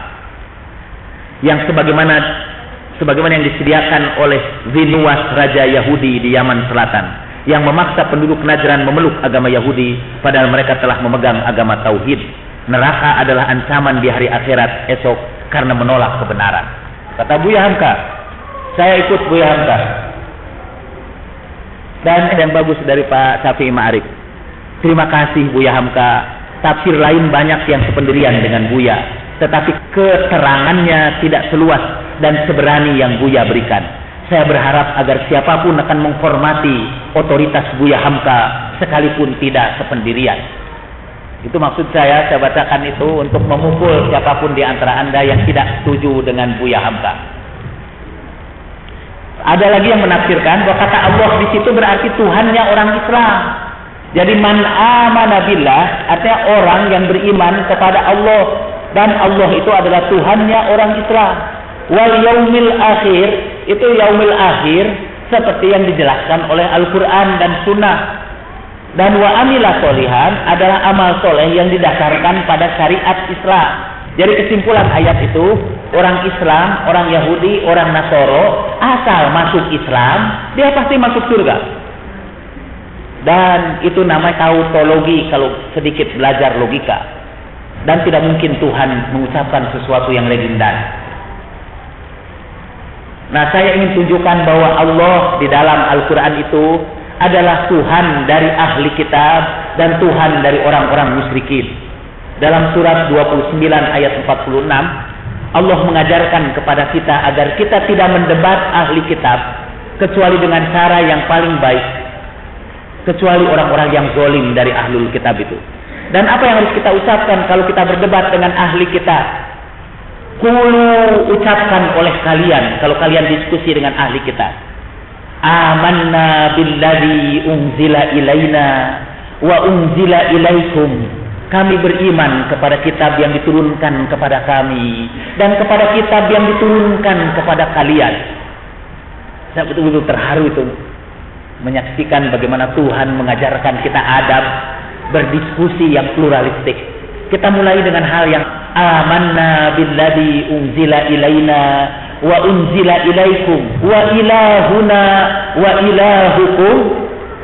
Yang sebagaimana yang disediakan oleh Zinuwas Raja Yahudi di Yaman Selatan, yang memaksa penduduk Najran memeluk agama Yahudi padahal mereka telah memegang agama Tauhid. Neraka adalah ancaman di hari akhirat esok karena menolak kebenaran. Kata Buya Hamka, saya ikut Buya Hamka. Dan yang bagus dari Pak Syafi'i Ma'arif. Terima kasih Buya Hamka. Tafsir lain banyak yang sependirian dengan Buya, tetapi keterangannya tidak seluas dan seberani yang Buya berikan. Saya berharap agar siapapun akan menghormati otoritas Buya Hamka sekalipun tidak sependirian. Itu maksud saya bacakan itu untuk memukul siapapun di antara Anda yang tidak setuju dengan Buya Hamka. Ada lagi yang menafsirkan bahwa kata Allah di situ berarti Tuhannya orang Islam. Jadi man amana billah artinya orang yang beriman kepada Allah, dan Allah itu adalah Tuhannya orang Islam. Wal yaumil akhir, itu yaumil akhir seperti yang dijelaskan oleh Al-Qur'an dan Sunnah. Dan wa amila sholihan adalah amal soleh yang didasarkan pada syariat Islam. Jadi kesimpulan ayat itu, orang Islam, orang Yahudi, orang Nasoro asal masuk Islam, dia pasti masuk surga. Dan itu namanya tautologi kalau sedikit belajar logika. Dan tidak mungkin Tuhan mengucapkan sesuatu yang legendaris. Nah, saya ingin tunjukkan bahwa Allah di dalam Al-Quran itu adalah Tuhan dari ahli kitab dan Tuhan dari orang-orang musyrikin. Dalam surat 29 ayat 46, Allah mengajarkan kepada kita agar kita tidak mendebat ahli kitab kecuali dengan cara yang paling baik, kecuali orang-orang yang zalim dari ahlul kitab itu. Dan apa yang harus kita ucapkan kalau kita berdebat dengan ahli kitab? Qulu, ucapkan oleh kalian kalau kalian diskusi dengan ahli kitab. Amanna billadzi unzila ilaina wa unzila ilaikum. Kami beriman kepada kitab yang diturunkan kepada kami dan kepada kitab yang diturunkan kepada kalian. Saya betul-betul terharu itu menyaksikan bagaimana Tuhan mengajarkan kita adab berdiskusi yang pluralistik. Kita mulai dengan hal yang amanna billadzi unzila ilaina wa unzila ilaikum wa ilahuna wa ilahukum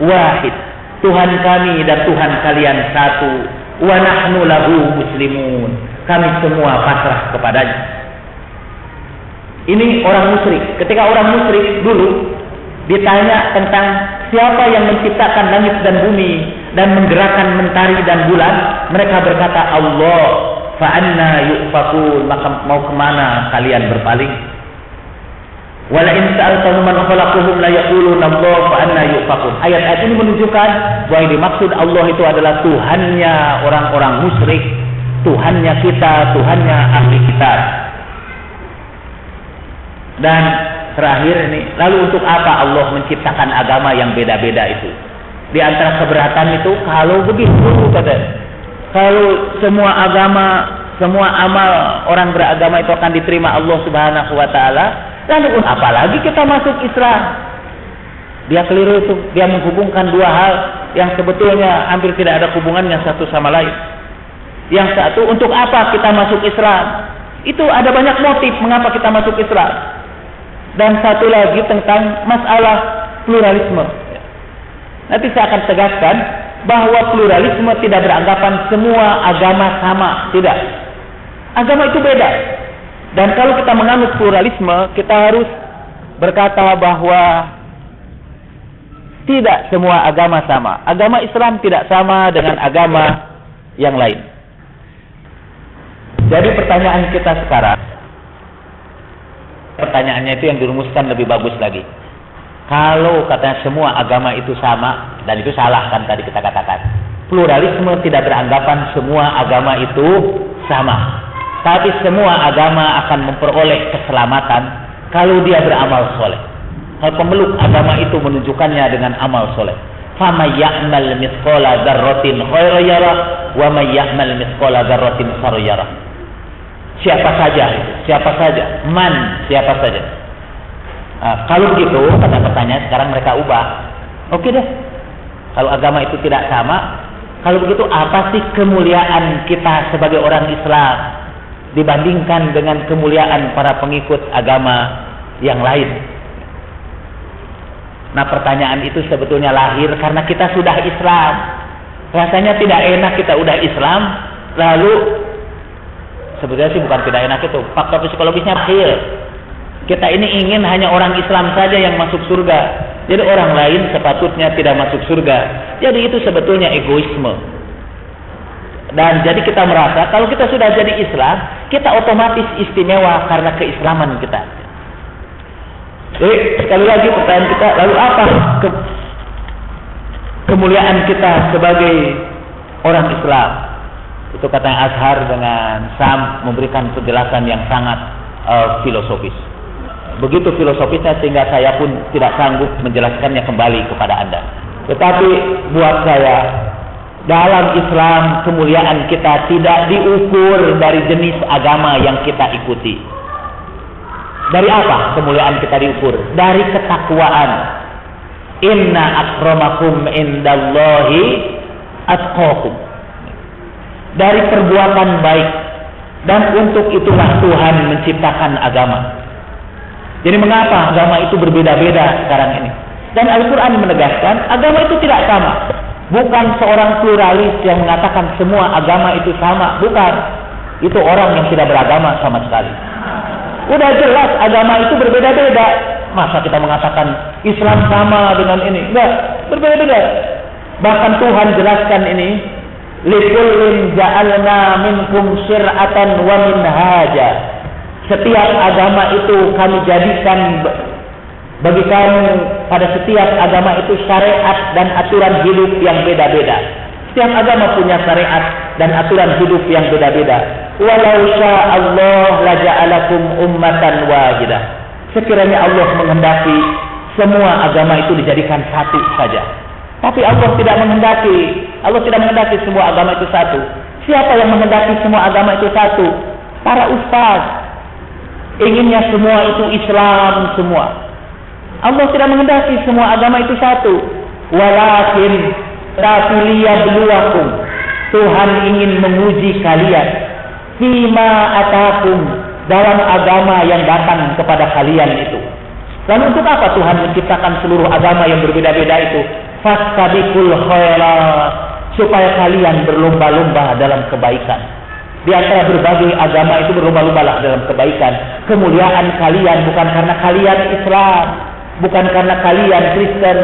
wahid. Tuhan kami dan Tuhan kalian satu. Wa nahnu lahu muslimun. Kami semua pasrah kepadanya. Ini orang musyrik. Ketika orang musyrik dulu ditanya tentang siapa yang menciptakan langit dan bumi dan menggerakkan mentari dan bulan, mereka berkata Allah. Fa anna yufakun, maka mau kemana kalian berpaling? Wala in sa'altahum man khalaqahum la yaquluna Allah fa anna yufakun. Ayat-ayat ini menunjukkan bahwa yang dimaksud Allah itu adalah Tuhannya orang-orang musyrik, Tuhannya kita, Tuhannya ahli kitab. Dan terakhir ini, lalu untuk apa Allah menciptakan agama yang beda-beda itu? Di antara keberatan itu kalau begitu kata, kalau semua agama, semua amal orang beragama itu akan diterima Allah Subhanahu wa taala, lalu apalagi kita masuk Islam? Dia keliru itu, dia menghubungkan dua hal yang sebetulnya hampir tidak ada hubungannya satu sama lain. Yang satu, untuk apa kita masuk Islam? Itu ada banyak motif mengapa kita masuk Islam. Dan satu lagi tentang masalah pluralisme. Nanti saya akan tegaskan bahwa pluralisme tidak beranggapan semua agama sama, tidak. Agama itu beda. Dan kalau kita menganut pluralisme, kita harus berkata bahwa tidak semua agama sama. Agama Islam tidak sama dengan agama yang lain. Jadi pertanyaan kita sekarang, pertanyaannya itu yang dirumuskan lebih bagus lagi. Kalau katanya semua agama itu sama, dan itu salah kan tadi kita katakan. Pluralisme tidak beranggapan semua agama itu sama. Tapi semua agama akan memperoleh keselamatan kalau dia beramal soleh. Hal pemeluk agama itu menunjukkannya dengan amal soleh. فَمَنْ يَعْمَلْ مِثْقَالَ ذَرَّةٍ خَيْرًا يَرَهُ وَمَنْ يَعْمَلْ مِثْقَالَ ذَرَّةٍ شَرًّا يَرَهُ. Siapa saja, siapa saja. Kalau begitu, kata pertanyaan sekarang mereka ubah. Oke deh. Kalau agama itu tidak sama, kalau begitu apa sih kemuliaan kita sebagai orang Islam dibandingkan dengan kemuliaan para pengikut agama yang lain? Nah, pertanyaan itu sebetulnya lahir karena kita sudah Islam. Rasanya tidak enak kita udah Islam, lalu sebetulnya sih bukan tidak enak itu, faktor psikologisnya real. Kita ini ingin hanya orang Islam saja yang masuk surga. Jadi orang lain sepatutnya tidak masuk surga. Jadi itu sebetulnya egoisme. Dan jadi kita merasa kalau kita sudah jadi Islam, kita otomatis istimewa karena keislaman kita. Jadi sekali lagi pertanyaan kita, lalu apa kemuliaan kita sebagai orang Islam? Itu katanya Azhar dengan Sam memberikan penjelasan yang sangat filosofis. Begitu filosofisnya sehingga saya pun tidak sanggup menjelaskannya kembali kepada Anda. Tetapi buat saya, dalam Islam kemuliaan kita tidak diukur dari jenis agama yang kita ikuti. Dari apa kemuliaan kita diukur? Dari ketakwaan. Inna akramakum indallahi atqakum. Dari perbuatan baik. Dan untuk itulah Tuhan menciptakan agama. Jadi mengapa agama itu berbeda-beda sekarang ini? Dan Al-Quran menegaskan agama itu tidak sama. Bukan seorang pluralis yang mengatakan semua agama itu sama. Bukan. Itu orang yang tidak beragama sama sekali. Udah jelas agama itu berbeda-beda. Masa kita mengatakan Islam sama dengan ini? Enggak, berbeda-beda. Bahkan Tuhan jelaskan ini, likullin ja'alna minkum syir'atan wa minhaja. Setiap agama itu kami jadikan bagi kamu, pada setiap agama itu syariat dan aturan hidup yang beda-beda. Setiap agama punya syariat dan aturan hidup yang beda-beda. Walau sya'allah laja'alakum ummatan wahidah. Sekiranya Allah menghendaki semua agama itu dijadikan satu saja. Tapi Allah tidak menghendaki. Allah tidak menghendaki semua agama itu satu. Siapa yang menghendaki semua agama itu satu? Para ustaz. Inginnya semua itu Islam semua. Allah tidak menghendaki semua agama itu satu. Walakin tapi liyabluwakum. Tuhan ingin menguji kalian. Fima atakum, dalam agama yang datang kepada kalian itu. Lalu untuk apa Tuhan menciptakan seluruh agama yang berbeda-beda itu? Fastabiqul khairat, supaya kalian berlomba-lomba dalam kebaikan. Di antara berbagai agama itu berlomba-lombalah dalam kebaikan. Kemuliaan kalian bukan karena kalian Islam, bukan karena kalian Kristen,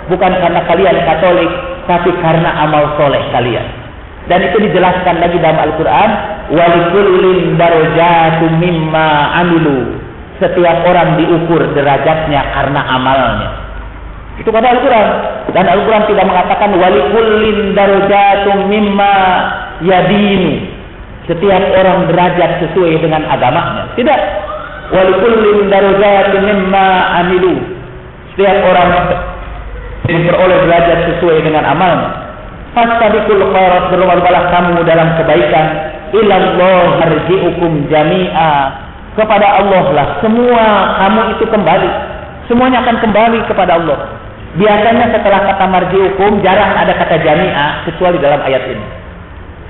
bukan karena kalian Katolik, tapi karena amal soleh kalian. Dan itu dijelaskan lagi dalam Al-Quran. Walikullin darajatun mimma amilu. Setiap orang diukur derajatnya karena amalnya. Itu kata Al-Quran. Dan Al-Quran tidak mengatakan walikullin darajatun mimma yadinu. Setiap orang derajat sesuai dengan agamanya. Tidak. Walikullin darajatun mimma amilu. Setiap orang diperoleh derajat sesuai dengan amalnya. Fastabiqul khairat, berlomba-lombalah kamu dalam kebaikan. Ilallah marji'ukum jami'a. Kepada Allah lah semua kamu itu kembali. Semuanya akan kembali kepada Allah. Biasanya setelah kata marji'ukum jarang ada kata jami'a kecuali dalam ayat ini.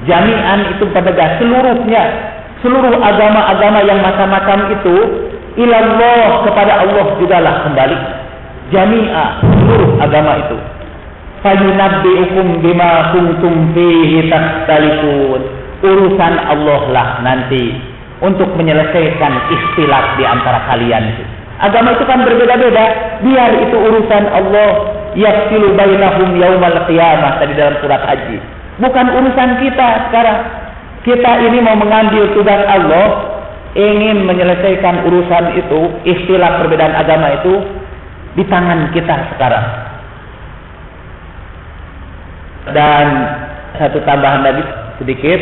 Jami'an itu penegas seluruhnya, seluruh agama-agama yang macam-macam itu ilallah, kepada Allah jugalah kembali. Jami'a, seluruh agama itu. Fayunabbi'ukum bima kuntum fihi takhtalifun. Urusan Allah lah nanti untuk menyelesaikan ikhtilaf di antara kalian itu. Agama itu kan berbeda-beda, biar itu urusan Allah. Yafsilu bainahum yaumal qiyamah, tadi dalam surat Haji. Bukan urusan kita sekarang. Kita ini mau mengambil tugas Allah, ingin menyelesaikan urusan itu, ikhtilaf perbedaan agama itu di tangan kita sekarang. Dan satu tambahan lagi sedikit.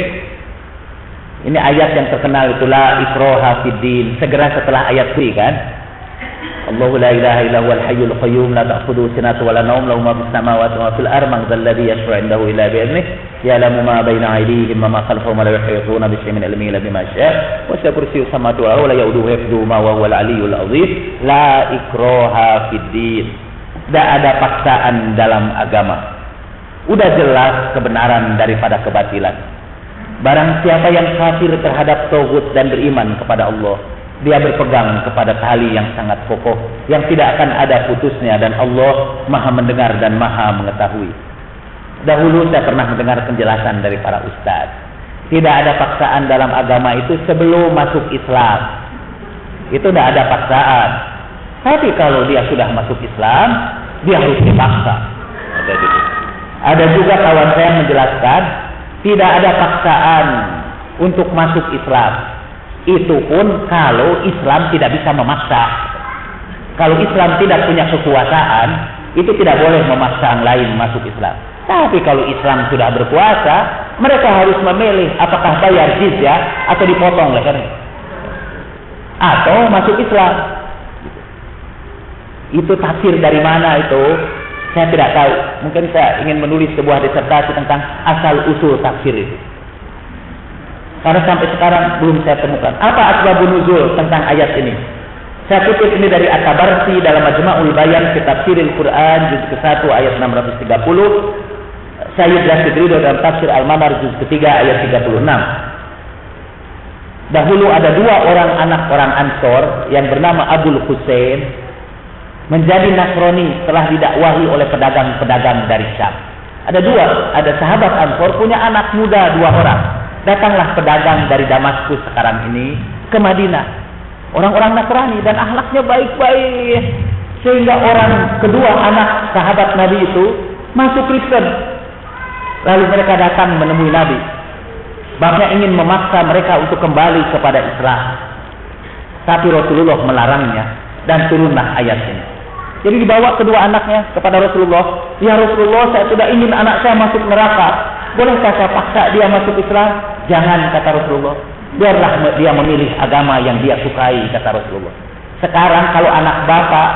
Ini ayat yang terkenal itu la ikraha fid din. Segera setelah ayat ini kan. Allahu la ilaha illa huwal hayyul qayyum la ta'khudhuhu sinatun wa la nawm lahu ma fis samawati wa ma fil ardi man dhal ladzi yashfa'u 'indahu illa bi idhnihi ya'lamu ma bayna aydihim wa ma khalfahum wa la yuhituna bi shay'in min ilmihi illa bima sha'a wa kursiyyu samawati wal ardi wa la ya'uduhu hifdhuhuma wa huwal 'aliyyul 'azim. La ikraha fid din. Tidak ada paksaan dalam agama. Udah jelas kebenaran daripada kebatilan. Barang siapa yang kafir terhadap tauhid dan beriman kepada Allah, Dia berpegang kepada tali yang sangat kokoh, yang tidak akan ada putusnya, dan Allah Maha mendengar dan Maha mengetahui. Dahulu saya pernah mendengar penjelasan dari para ustaz. Tidak ada paksaan dalam agama itu sebelum masuk Islam. Itu tidak ada paksaan. Tapi kalau dia sudah masuk Islam, dia harus dipaksa. Ada juga kawan saya menjelaskan, tidak ada paksaan untuk masuk Islam. Itu pun kalau Islam tidak bisa memaksa. Kalau Islam tidak punya kekuasaan, itu tidak boleh memaksa yang lain masuk Islam. Tapi kalau Islam sudah berkuasa, mereka harus memilih apakah bayar jizyah atau dipotong lehernya, atau masuk Islam. Itu tafsir dari mana itu? Saya tidak tahu. Mungkin saya ingin menulis sebuah disertasi tentang asal usul tafsir itu. Karena sampai sekarang belum saya temukan. Apa asbabun nuzul tentang ayat ini? Saya kutip ini dari At-Tabarsi dalam Majma'ul Bayan fi Tafsiril Quran juz ke-1 ayat 630. Sayyid Rashid Ridho dalam Tafsir Al-Manar juz ke-3 ayat 36. Dahulu ada dua orang anak orang Ansor yang bernama Abul Husain menjadi Nasrani setelah didakwahi oleh pedagang-pedagang dari Syam. Ada sahabat Ansor punya anak muda dua orang. Datanglah pedagang dari Damaskus sekarang ini ke Madinah. Orang-orang Nasrani dan akhlaknya baik-baik. Sehingga kedua anak sahabat Nabi itu masuk Kristen. Lalu mereka datang menemui Nabi. Bahkan ingin memaksa mereka untuk kembali kepada Islam. Tapi Rasulullah melarangnya dan turunlah ayat ini. Jadi dibawa kedua anaknya kepada Rasulullah. Ya Rasulullah, saya sudah ingin anak saya masuk neraka. Bolehkah saya paksa dia masuk Islam? Jangan, kata Rasulullah. Biarlah dia memilih agama yang dia sukai, kata Rasulullah. Sekarang kalau anak bapak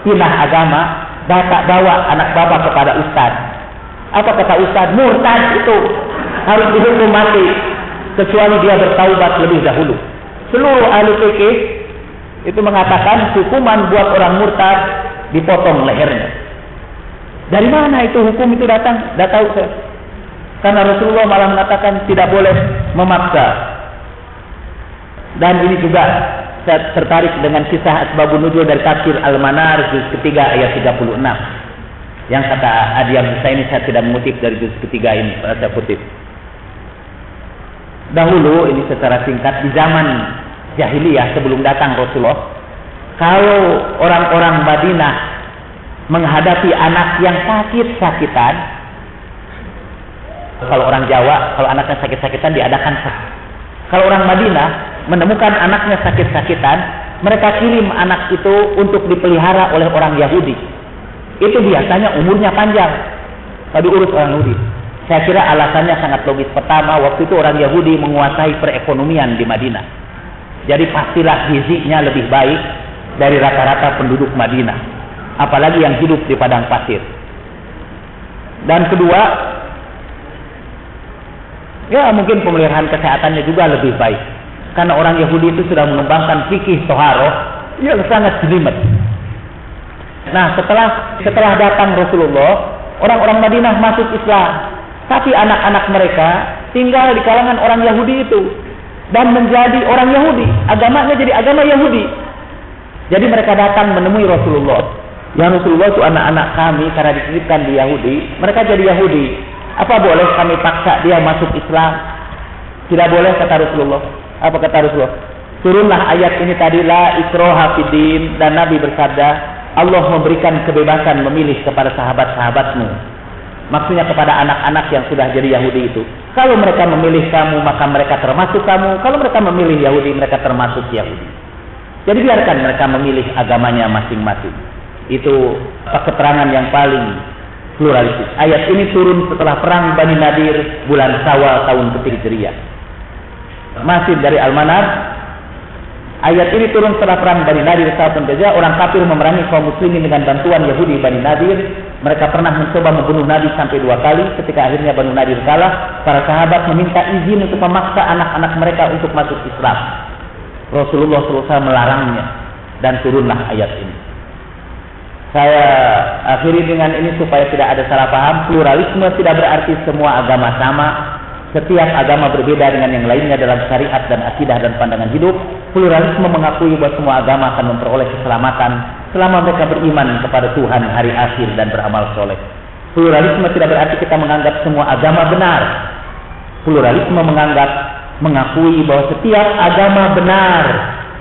pindah agama, bapak bawa anak bapak kepada ustaz. Apa kata ustaz? Murtad itu harus dihukum mati kecuali dia bertaubat lebih dahulu. Seluruh ahli fikih itu mengatakan hukuman buat orang murtad dipotong lehernya. Dari mana itu hukum itu datang? Tidak tahu saya. Karena Rasulullah malah mengatakan tidak boleh memaksa. Dan ini juga saya tertarik dengan kisah asbabun nuzul dari Tafsir Al-Manar juz ketiga ayat 36. Yang kata Adiyam Husaini, saya tidak mengutip dari juz ketiga ini, saya kutip. Dahulu ini secara singkat, di zaman jahiliyah sebelum datang Rasulullah, kalau orang-orang Madinah menghadapi anak yang sakit-sakitan, kalau orang Jawa, kalau anaknya sakit-sakitan diadakan sah. Kalau orang Madinah menemukan anaknya sakit-sakitan, mereka kirim anak itu untuk dipelihara oleh orang Yahudi. Itu biasanya umurnya panjang. Kalau diurus orang Yahudi. Saya kira alasannya sangat logis. Pertama, waktu itu orang Yahudi menguasai perekonomian di Madinah. Jadi pastilah gizinya lebih baik dari rata-rata penduduk Madinah. Apalagi yang hidup di padang pasir. Dan kedua, ya mungkin pemeliharaan kesehatannya juga lebih baik. Karena orang Yahudi itu sudah mengembangkan fikih toharoh yang sangat jelimet. Nah setelah datang Rasulullah, orang-orang Madinah masuk Islam. Tapi anak-anak mereka tinggal di kalangan orang Yahudi itu. Dan menjadi orang Yahudi. Agamanya jadi agama Yahudi. Jadi mereka datang menemui Rasulullah. Ya Rasulullah itu anak-anak kami karena dititipkan di Yahudi. Mereka jadi Yahudi. Apa boleh kami paksa dia masuk Islam? Tidak boleh, kata Rasulullah. Apa kata Rasulullah? Turunlah ayat ini tadi, la ikraha fiddin, dan Nabi bersabda, Allah memberikan kebebasan memilih kepada sahabat-sahabatmu. Maksudnya kepada anak-anak yang sudah jadi Yahudi itu. Kalau mereka memilih kamu, maka mereka termasuk kamu. Kalau mereka memilih Yahudi, mereka termasuk Yahudi. Jadi biarkan mereka memilih agamanya masing-masing. Itu keterangan yang paling pluralistis. Ayat ini turun setelah perang Bani Nadir bulan Syawal tahun ke-3 Masih dari Al-Manar. Ayat ini turun setelah perang Bani Nadir tahun ke-3. Orang kafir memerangi kaum muslimin dengan bantuan Yahudi Bani Nadir. Mereka pernah mencoba membunuh Nabi sampai 2 kali. Ketika akhirnya Bani Nadir kalah, para sahabat meminta izin untuk memaksa anak-anak mereka untuk masuk Islam. Rasulullah SAW melarangnya dan turunlah ayat ini. Saya akhiri dengan ini supaya tidak ada salah paham. Pluralisme tidak berarti semua agama sama. Setiap agama berbeda dengan yang lainnya dalam syariat dan akidah dan pandangan hidup. Pluralisme mengakui bahwa semua agama akan memperoleh keselamatan selama mereka beriman kepada Tuhan, hari akhir, dan beramal soleh. Pluralisme tidak berarti kita menganggap semua agama benar. Pluralisme mengakui bahwa setiap agama benar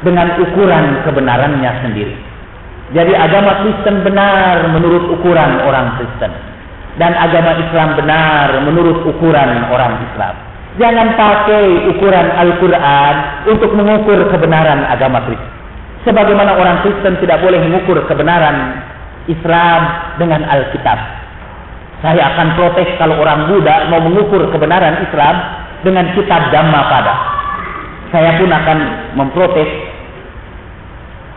dengan ukuran kebenarannya sendiri. Jadi agama Kristen benar menurut ukuran orang Kristen, dan agama Islam benar menurut ukuran orang Islam. Jangan pakai ukuran Al-Quran untuk mengukur kebenaran agama Kristen. Sebagaimana orang Kristen tidak boleh mengukur kebenaran Islam dengan Alkitab. Saya akan protes kalau orang Buddha mau mengukur kebenaran Islam dengan kitab Dhammapada. Saya pun akan memprotes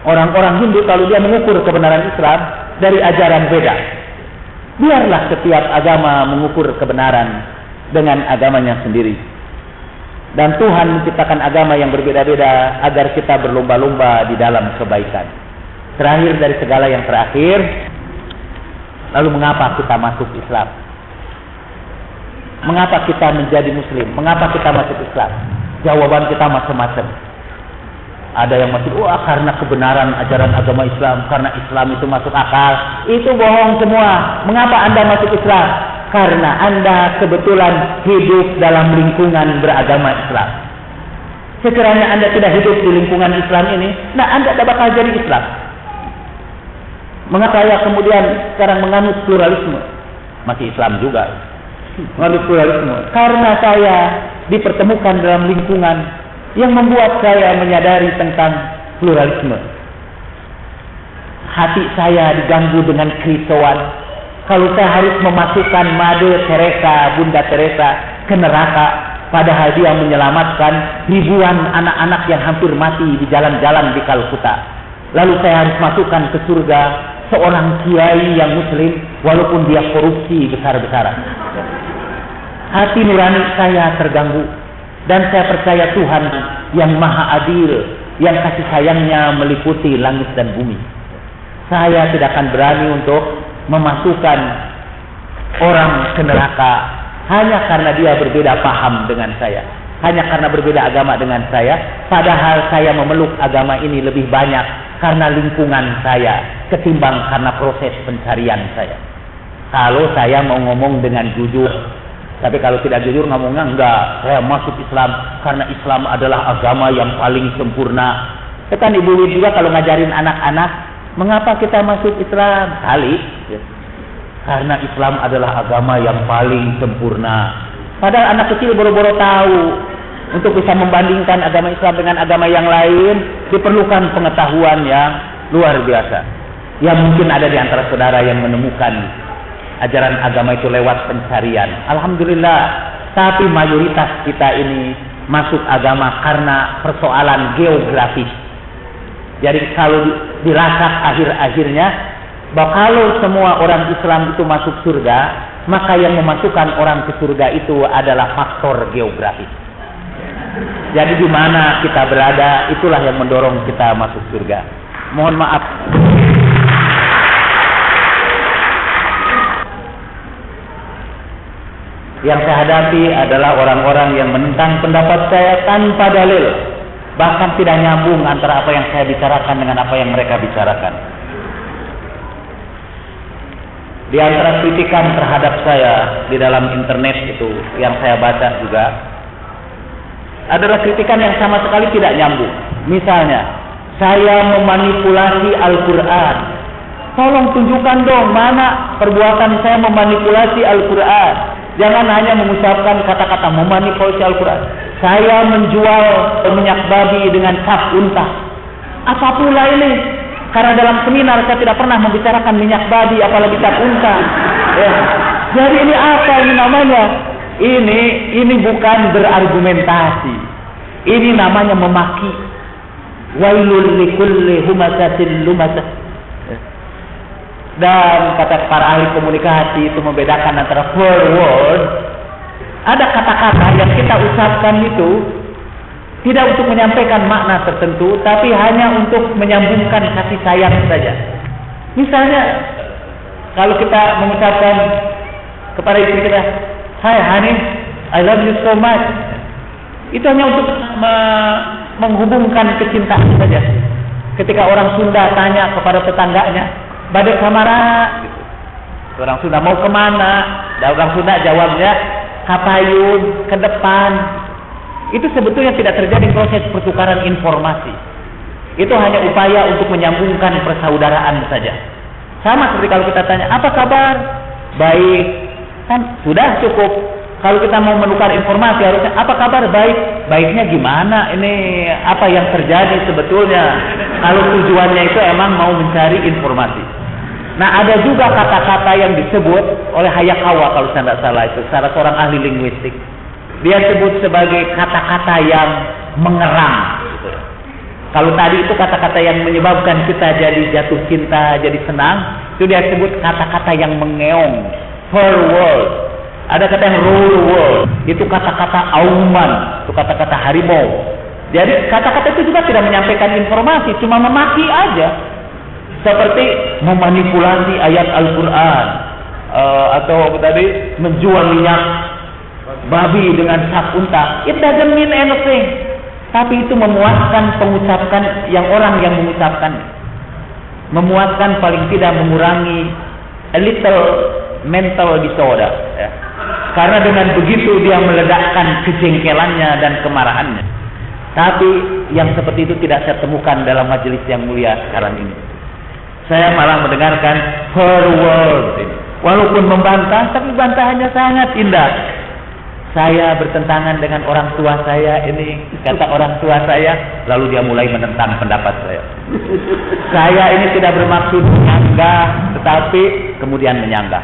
orang-orang Hindu kalau dia mengukur kebenaran Islam dari ajaran Veda. Biarlah setiap agama mengukur kebenaran dengan agamanya sendiri. Dan Tuhan menciptakan agama yang berbeda-beda agar kita berlomba-lomba di dalam kebaikan. Terakhir dari segala yang terakhir, lalu mengapa kita masuk Islam? Mengapa kita menjadi Muslim? Mengapa kita masuk Islam? Jawaban kita macam-macam. Ada yang masuk, karena kebenaran ajaran agama Islam, karena Islam itu masuk akal. Itu bohong semua. Mengapa Anda masuk Islam? Karena Anda kebetulan hidup dalam lingkungan beragama Islam. Sekiranya Anda tidak hidup di lingkungan Islam ini, Anda tidak bakal jadi Islam. Mengapa saya kemudian sekarang menganut pluralisme? Masih Islam juga. Menganut pluralisme. Karena saya dipertemukan dalam lingkungan yang membuat saya menyadari tentang pluralisme. Hati saya diganggu dengan kerisauan. Kalau saya harus memasukkan Mother Teresa, Bunda Teresa ke neraka, padahal dia menyelamatkan ribuan anak-anak yang hampir mati di jalan-jalan di Kalkuta. Lalu saya harus masukkan ke surga seorang kiai yang Muslim, walaupun dia korupsi besar-besaran. Hati nurani saya terganggu, dan saya percaya Tuhan yang maha adil, yang kasih sayangnya meliputi langit dan bumi. Saya tidak akan berani untuk memasukkan orang ke neraka hanya karena dia berbeda paham dengan saya, hanya karena berbeda agama dengan saya, padahal saya memeluk agama ini lebih banyak karena lingkungan saya ketimbang karena proses pencarian saya. Kalau saya mau ngomong dengan jujur, tapi kalau tidak jujur ngomongnya enggak, saya masuk Islam karena Islam adalah agama yang paling sempurna. Kan Ibu Wid juga kalau ngajarin anak-anak, mengapa kita masuk Islam? Kali ya, karena Islam adalah agama yang paling sempurna. Padahal anak kecil boro-boro tahu. Untuk bisa membandingkan agama Islam dengan agama yang lain, diperlukan pengetahuan yang luar biasa. Ya mungkin ada di antara saudara yang menemukan ajaran agama itu lewat pencarian. Alhamdulillah. Tapi mayoritas kita ini masuk agama karena persoalan geografis. Jadi kalau dilacak akhir-akhirnya, bahwa kalau semua orang Islam itu masuk surga, maka yang memasukkan orang ke surga itu adalah faktor geografis. Jadi di mana kita berada, itulah yang mendorong kita masuk surga. Mohon maaf. Yang saya hadapi adalah orang-orang yang menentang pendapat saya tanpa dalil. Bahkan tidak nyambung antara apa yang saya bicarakan dengan apa yang mereka bicarakan. Di antara kritikan terhadap saya di dalam internet itu yang saya baca juga adalah kritikan yang sama sekali tidak nyambung. Misalnya, saya memanipulasi Al-Quran. Tolong tunjukkan dong mana perbuatan saya memanipulasi Al-Quran. Jangan hanya mengucapkan kata-kata memanipulasi Al-Quran. Saya menjual minyak babi dengan cap unta. Apa pula ini? Karena dalam seminar saya tidak pernah membicarakan minyak babi, apalagi cap unta. Ya. Jadi ini apa ini namanya? Ini bukan berargumentasi. Ini namanya memaki. Wailul likulli humazatin lumazah. Dan kata para ahli komunikasi itu membedakan antara four words. Ada kata-kata yang kita ucapkan itu tidak untuk menyampaikan makna tertentu, tapi hanya untuk menyambungkan kasih sayang saja. Misalnya, kalau kita mengucapkan kepada istri kita, "Hai honey," I love you so much. Itu hanya untuk menghubungkan kecintaan saja. Ketika orang Sunda tanya kepada tetangganya, "Bade kamara?" Orang Sunda mau kemana? Dan orang Sunda jawabnya, "Kapayun, ke depan." Itu sebetulnya tidak terjadi proses pertukaran informasi. Itu hanya upaya untuk menyambungkan persaudaraan saja. Sama seperti kalau kita tanya, "Apa kabar?" "Baik." Kan sudah cukup. Kalau kita mau menukar informasi harusnya, "Apa kabar?" "Baik." Baiknya gimana? Ini apa yang terjadi sebetulnya? Kalau tujuannya itu emang mau mencari informasi. Nah, ada juga kata-kata yang disebut oleh Hayakawa kalau saya tidak salah, itu salah seorang ahli linguistik. Dia sebut sebagai kata-kata yang mengerang. Kalau tadi itu kata-kata yang menyebabkan kita jadi jatuh cinta, jadi senang, itu dia sebut kata-kata yang mengeong. Her world. Ada kata yang rule world. Itu kata-kata auman, itu kata-kata harimau. Jadi kata-kata itu juga tidak menyampaikan informasi, cuma memaki aja. Seperti memanipulasi ayat Al-Quran, atau tadi menjual minyak babi dengan sak unta. It doesn't mean anything. Tapi itu memuaskan pengucapkan yang orang yang mengucapkan. Memuaskan, paling tidak mengurangi a little mental disorder. Ya. Karena dengan begitu dia meledakkan kejengkelannya dan kemarahannya. Tapi yang seperti itu tidak saya temukan dalam majelis yang mulia sekarang ini. Saya malah mendengarkan her world ini. Walaupun membantah, tapi bantahannya sangat indah. Saya bertentangan dengan orang tua saya ini, kata orang tua saya, lalu dia mulai menentang pendapat saya. Saya ini tidak bermaksud menyanggah, tetapi kemudian menyanggah.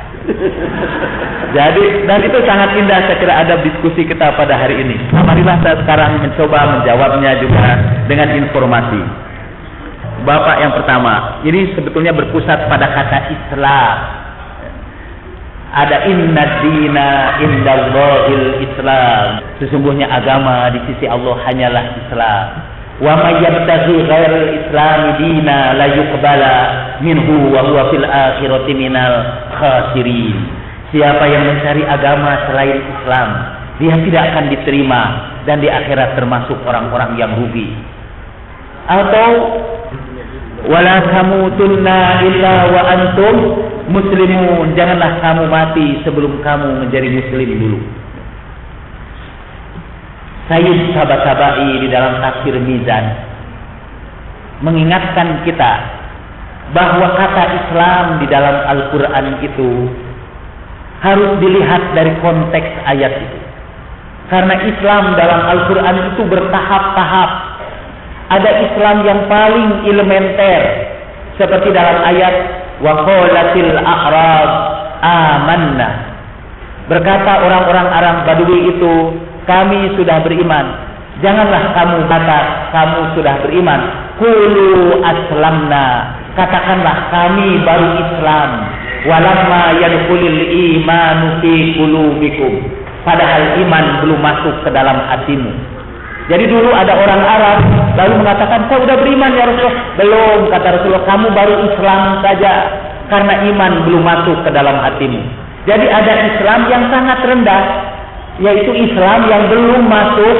Jadi, dan itu sangat indah saya kira ada diskusi kita pada hari ini. Marilah saya sekarang mencoba menjawabnya juga dengan informasi. Bapak yang pertama, ini sebetulnya berpusat pada kata Islam. Ada inna dina indallahil Islam. Sesungguhnya agama di sisi Allah hanyalah Islam. Wa may yabtaghi ghairal islami dina la yuqbala minhu wa huwa fil akhirati minal khasirin. Siapa yang mencari agama selain Islam, dia tidak akan diterima dan di akhirat termasuk orang-orang yang rugi. Atau wala tamutunna illa wa antum muslimun, janganlah kamu mati sebelum kamu menjadi muslim dulu. Sayyid Tabatabai di dalam tafsir Mizan mengingatkan kita bahwa kata Islam di dalam Al-Quran itu harus dilihat dari konteks ayat itu. Karena Islam dalam Al-Quran itu bertahap-tahap. Ada Islam yang paling elementer, seperti dalam ayat wa qalatil a'rab amanna. Berkata orang-orang Arab Badui itu, kami sudah beriman. Janganlah kamu kata kamu sudah beriman. Qulu aslamna. Katakanlah kami baru Islam. Walamma yadkhulul imanu fi qulubikum. Padahal iman belum masuk ke dalam hatimu. Jadi dulu ada orang Arab lalu mengatakan, saya sudah beriman ya Rasulullah. Belum, kata Rasulullah, kamu baru Islam saja karena iman belum masuk ke dalam hatimu. Jadi ada Islam yang sangat rendah, yaitu Islam yang belum masuk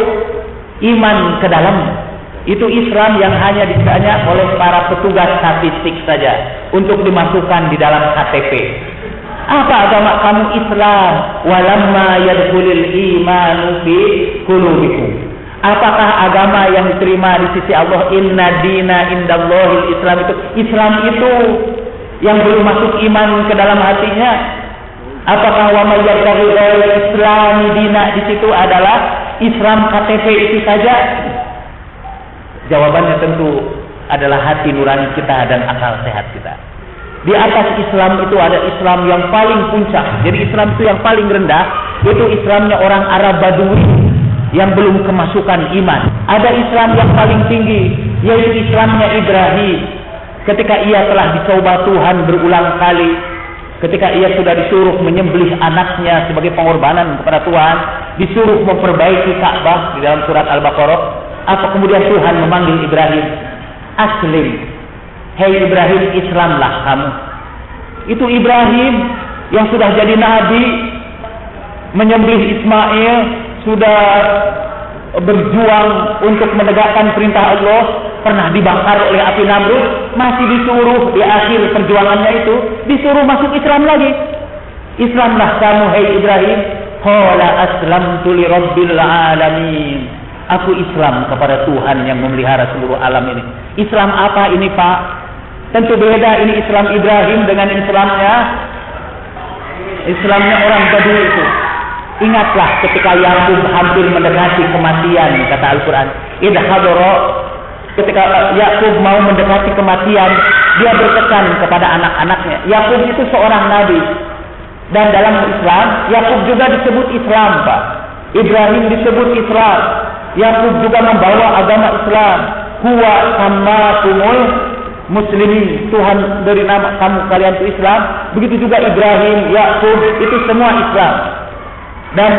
iman ke dalamnya. Itu Islam yang hanya ditanya oleh para petugas statistik saja untuk dimasukkan di dalam KTP. Apa agama kamu? Islam. Walamma yadkhulul imanu fi qulubikum. Apakah agama yang diterima di sisi Allah? Inna dina indallahil Islam. Itu Islam itu yang belum masuk iman ke dalam hatinya. Apakah wa may yabtaghi ghairal islami dina di situ adalah Islam KTP itu saja? Jawabannya tentu adalah hati nurani kita dan akal sehat kita. Di atas Islam itu ada Islam yang paling puncak. Jadi Islam itu yang paling rendah, itu Islamnya orang Arab Badui yang belum kemasukan iman. Ada Islam yang paling tinggi, yaitu Islamnya Ibrahim. Ketika ia telah dicoba Tuhan berulang kali, ketika ia sudah disuruh menyembelih anaknya sebagai pengorbanan kepada Tuhan, disuruh memperbaiki Ka'bah di dalam surat Al-Baqarah, apa kemudian Tuhan memanggil Ibrahim, aslim, hei Ibrahim, Islamlah kamu. Itu Ibrahim yang sudah jadi nabi, menyembelih Ismail, sudah berjuang untuk menegakkan perintah Allah, pernah dibakar oleh api Namrud, masih disuruh di akhir perjuangannya itu disuruh masuk Islam lagi. Islamlah kamu hai Ibrahim. Qala aslamtu li rabbil alamin. Aku Islam kepada Tuhan yang memelihara seluruh alam ini. Islam apa ini, Pak? Tentu beda ini Islam Ibrahim dengan Islamnya orang Badui itu. Ingatlah ketika Yakub hampir mendekati kematian, kata Al-Quran. Ketika Yakub mau mendekati kematian, dia berpesan kepada anak-anaknya. Yakub itu seorang nabi. Dan dalam Islam, Yakub juga disebut Islam, Pak. Ibrahim disebut Islam. Yakub juga membawa agama Islam. Huwa sammakumul muslimin. Tuhan beri nama kalian itu Islam. Begitu juga Ibrahim, Yakub, itu semua Islam. Dan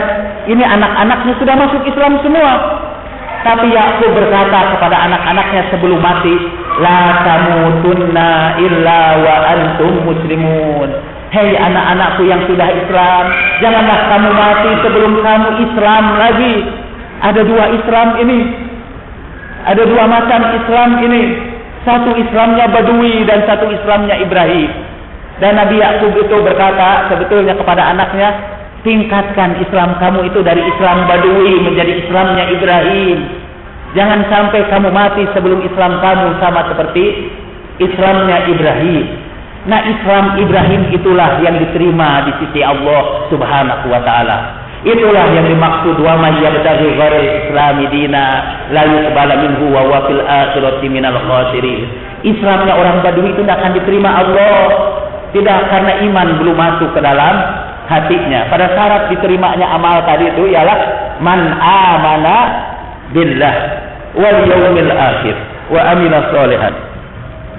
ini anak-anaknya sudah masuk Islam semua. Tapi Yakub berkata kepada anak-anaknya sebelum mati, la tamutunna illa wa antum muslimun. Hei anak-anakku yang sudah Islam, janganlah kamu mati sebelum kamu Islam lagi. Ada dua Islam ini. Ada dua macam Islam ini. Satu Islamnya Badui dan satu Islamnya Ibrahim. Dan Nabi Yakub itu berkata sebetulnya kepada anaknya, tingkatkan Islam kamu itu dari Islam Badui menjadi Islamnya Ibrahim. Jangan sampai kamu mati sebelum Islam kamu sama seperti Islamnya Ibrahim. Nah, Islam Ibrahim itulah yang diterima di sisi Allah Subhanahu wa taala. Itulah yang dimaksud wa may yabtaghi ghairal islami dina la yuqbala minhu wa huwa fil akhirati minal khasirin. Islamnya orang Badui itu tidak akan diterima Allah. Tidak karena iman belum masuk ke dalam hatinya. Pada syarat diterimanya amal tadi itu ialah man amana billah wal yaumil akhir wa amila sholihan.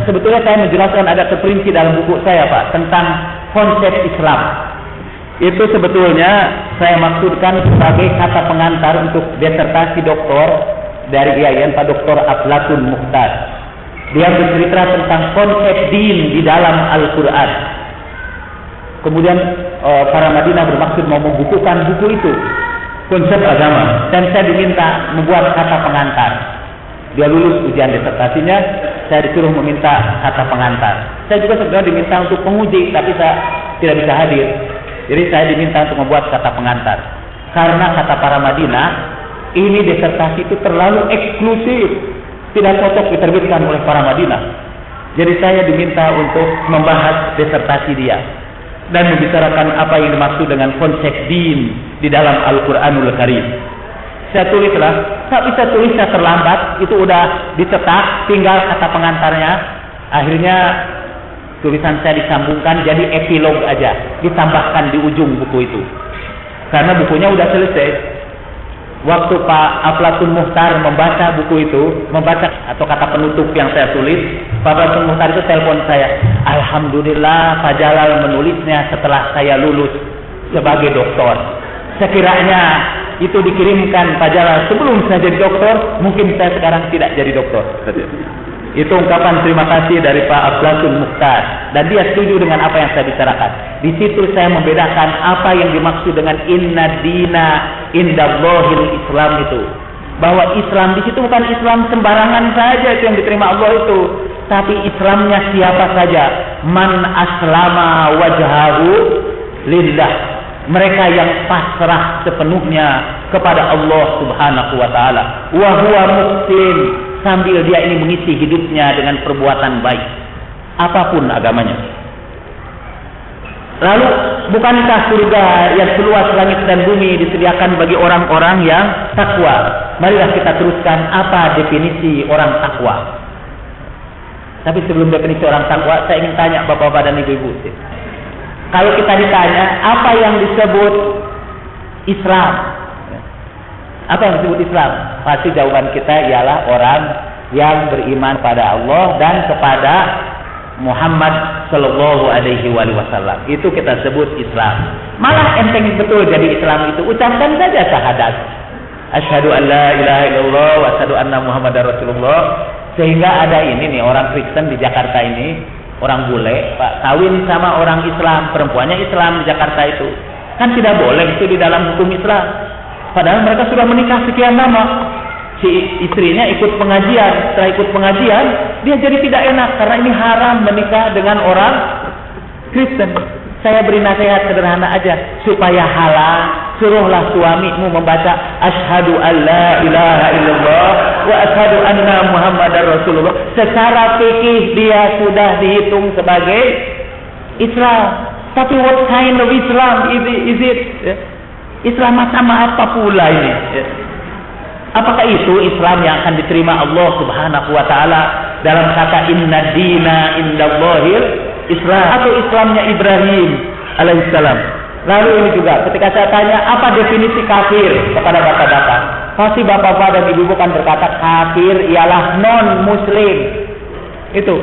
Sebetulnya saya menjelaskan ada terperinci dalam buku saya, Pak, tentang konsep Islam. Itu sebetulnya saya maksudkan sebagai kata pengantar untuk disertasi doktor dari IAIN, Pak Dr. Aflatun Mukhtar. Dia bercerita tentang konsep din di dalam Al-Quran. Kemudian para Madinah bermaksud mau membukukan buku itu, konsep agama, dan saya diminta membuat kata pengantar. Dia lulus ujian disertasinya, saya disuruh meminta kata pengantar. Saya juga sebenarnya diminta untuk penguji, tapi saya tidak bisa hadir. Jadi saya diminta untuk membuat kata pengantar. Karena kata para Madinah, ini disertasi itu terlalu eksklusif, tidak cocok diterbitkan oleh para Madinah. Jadi saya diminta untuk membahas disertasi dia dan membicarakan apa yang dimaksud dengan konsep din di dalam Al-Quranul Karim. Saya tulislah, tak bisa tulis saya terlambat, itu udah dicetak, tinggal kata pengantarnya. Akhirnya tulisan saya disambungkan jadi epilog aja, ditambahkan di ujung buku itu. Karena bukunya udah selesai. Waktu Pak Aflatun Mukhtar membaca buku itu, membaca atau kata penutup yang saya tulis, Pak Aflatun Mukhtar itu telepon saya. Alhamdulillah Pak Jalal menulisnya setelah saya lulus sebagai doktor. Sekiranya itu dikirimkan Pak Jalal sebelum saya jadi doktor, mungkin saya sekarang tidak jadi doktor. Itu ungkapan terima kasih dari Pak Aflatun Mukhtar, dan dia setuju dengan apa yang saya bicarakan. Di situ saya membedakan apa yang dimaksud dengan inna dina indallahil Islam itu. Bahwa Islam di situ bukan Islam sembarangan saja itu yang diterima Allah itu, tapi Islamnya siapa saja. Man aslama wajhahu lillah. Mereka yang pasrah sepenuhnya kepada Allah Subhanahu wa taala. Wa huwa muslim, sambil dia ini mengisi hidupnya dengan perbuatan baik, apapun agamanya. Lalu, bukankah surga yang seluas langit dan bumi disediakan bagi orang-orang yang takwa? Marilah kita teruskan apa definisi orang takwa. Tapi sebelum definisi orang takwa, saya ingin tanya Bapak-bapak dan Ibu-ibu. Kalau kita ditanya apa yang disebut Islam, apa yang disebut Islam? Pasti jawaban kita ialah orang yang beriman pada Allah dan kepada Muhammad Sallallahu Alaihi Wasallam. Itu kita sebut Islam. Malah enteng betul jadi Islam itu. Ucapkan saja syahadat. Asyhadu an la ilaha illallah wa asyhadu anna Muhammadar Rasulullah. Sehingga ada ini nih orang Kristen di Jakarta ini, orang bule, Pak, kawin sama orang Islam, perempuannya Islam di Jakarta itu. Kan tidak boleh itu di dalam hukum Islam. Padahal mereka sudah menikah sekian lama. Si istrinya ikut pengajian. Setelah ikut pengajian, dia jadi tidak enak karena ini haram menikah dengan orang Kristen. Saya beri nasihat sederhana aja supaya halal, suruhlah suamimu membaca asyhadu alla ilaha illallah wa asyhadu anna muhammadar rasulullah. Secara fikih dia sudah dihitung sebagai Islam. Tapi what kind of Islam is it? Islam macam apa pula ini? Apakah itu Islam yang akan diterima Allah Subhanahu wa taala dalam kata inna dina indallahil Islam, atau Islamnya Ibrahim alaihissalam? Lalu ini juga ketika saya tanya apa definisi kafir kepada bapak-bapak, pasti bapak-bapak dan ibu-ibu kan berkata kafir ialah non-muslim. Itu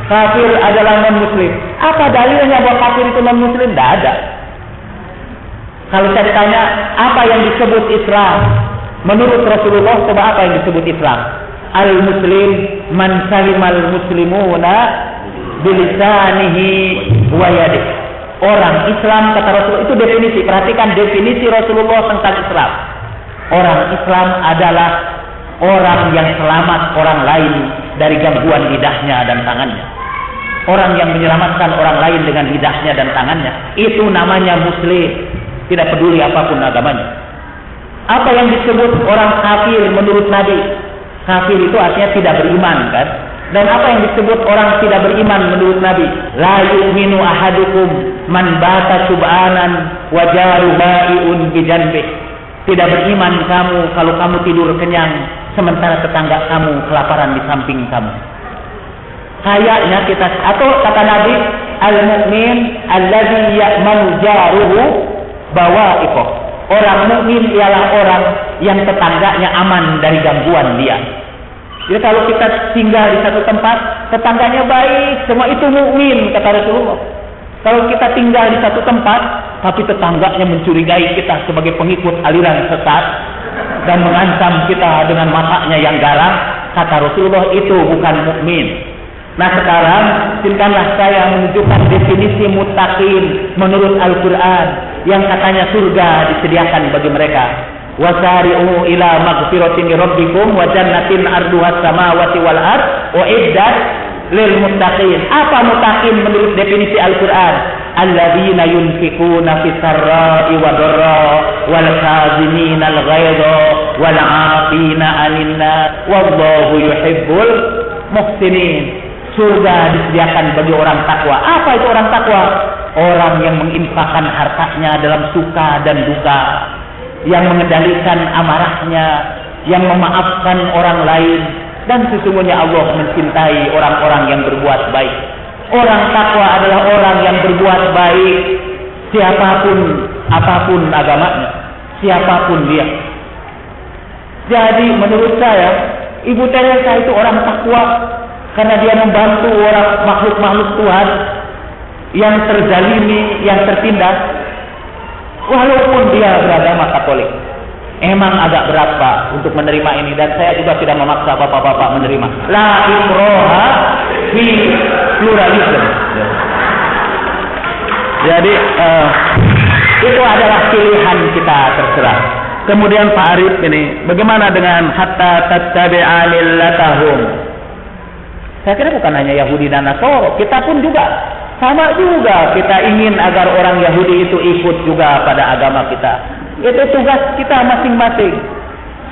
kafir adalah non-muslim. Apa dalilnya bahwa kafir itu non-muslim? Tidak ada. Kalau saya ditanya apa yang disebut Islam menurut Rasulullah, coba apa yang disebut Islam? Al-muslim man salimal muslimuna bilisanihi wa yadihi. Orang Islam kata Rasulullah, itu definisi. Perhatikan definisi Rasulullah tentang Islam. Orang Islam adalah orang yang selamat orang lain dari gangguan lidahnya dan tangannya. Orang yang menyelamatkan orang lain dengan lidahnya dan tangannya, itu namanya muslim. Tidak peduli apapun agamanya. Apa yang disebut orang kafir menurut Nabi? Kafir itu artinya tidak beriman, kan? Dan apa yang disebut orang tidak beriman menurut Nabi? La yu'minu ahadukum man bata sub'anan wa jaru ba'iun bi janbih. Tidak beriman kamu kalau kamu tidur kenyang sementara tetangga kamu kelaparan di samping kamu. Kayaknya kita, atau kata Nabi, al-mu'min alladzi ya'manu jaruhu bawa'iqah. Orang mukmin ialah orang yang tetangganya aman dari gangguan dia. Jadi kalau kita tinggal di satu tempat, tetangganya baik, semua itu mukmin kata Rasulullah. Kalau kita tinggal di satu tempat, tapi tetangganya mencurigai kita sebagai pengikut aliran sesat dan mengancam kita dengan matanya yang garang, kata Rasulullah itu bukan mukmin. Nah sekarang, izinkanlah saya menunjukkan definisi muttaqin menurut Al-Quran yang katanya surga disediakan bagi mereka. Wasari'u ila maghfiratin rabbikum wa jannatin arduhas samawati wal ard uiddat lil muttaqin. Apa muttaqin menurut definisi Al-Quran? Alladzina yunfikuna fis sarra'i wad dharra wal kaazimina al ghaidha wal 'afina 'anil nas wallahu yuhibbul muhsinin. Surga disediakan bagi orang takwa. Apa itu orang takwa? Orang yang menginfakkan hartanya dalam suka dan duka, yang mengendalikan amarahnya, yang memaafkan orang lain, dan sesungguhnya Allah mencintai orang-orang yang berbuat baik. Orang takwa adalah orang yang berbuat baik, siapapun, apapun agamanya, siapapun dia. Jadi menurut saya, Ibu Teresa itu orang takwa karena dia membantu orang makhluk-makhluk Tuhan yang terzalimi, yang tertindas, walaupun dia beragama Katolik. Emang agak berat Pak untuk menerima ini, dan saya juga tidak memaksa bapak-bapak menerima. La ikraha fi pluralism. Jadi itu adalah pilihan kita, terserah. Kemudian Pak Arif ini, bagaimana dengan hatta tattabi'a millatahum? Saya kira bukan hanya Yahudi dan Nasoro, kita pun juga sama juga. Kita ingin agar orang Yahudi itu ikut juga pada agama kita. Itu tugas kita masing-masing.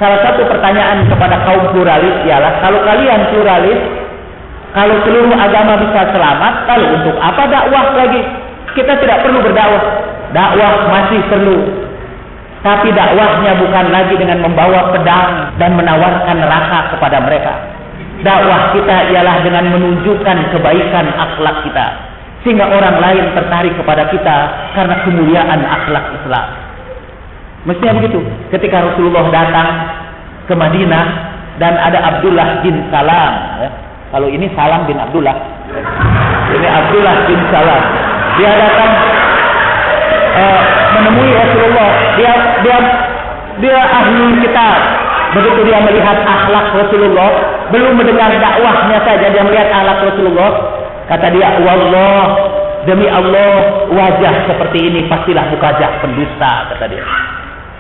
Salah satu pertanyaan kepada kaum pluralis ialah, kalau kalian pluralis, kalau seluruh agama bisa selamat, lalu untuk apa dakwah lagi? Kita tidak perlu berdakwah. Dakwah masih perlu. Tapi dakwahnya bukan lagi dengan membawa pedang dan menawarkan neraka kepada mereka. Dakwah kita ialah dengan menunjukkan kebaikan akhlak kita, sehingga orang lain tertarik kepada kita karena kemuliaan akhlak Islam. Mestinya begitu. Ketika Rasulullah datang ke Madinah dan ada Abdullah bin Salam, ya. Kalau ini Salam bin Abdullah, ini Abdullah bin Salam. Dia datang menemui Rasulullah. Dia ahli kitab. Begitu dia melihat akhlak Rasulullah, belum mendengar dakwahnya saja, dia melihat akhlak Rasulullah, kata dia, wallah demi Allah wajah seperti ini pastilah wajah pendusta, kata dia.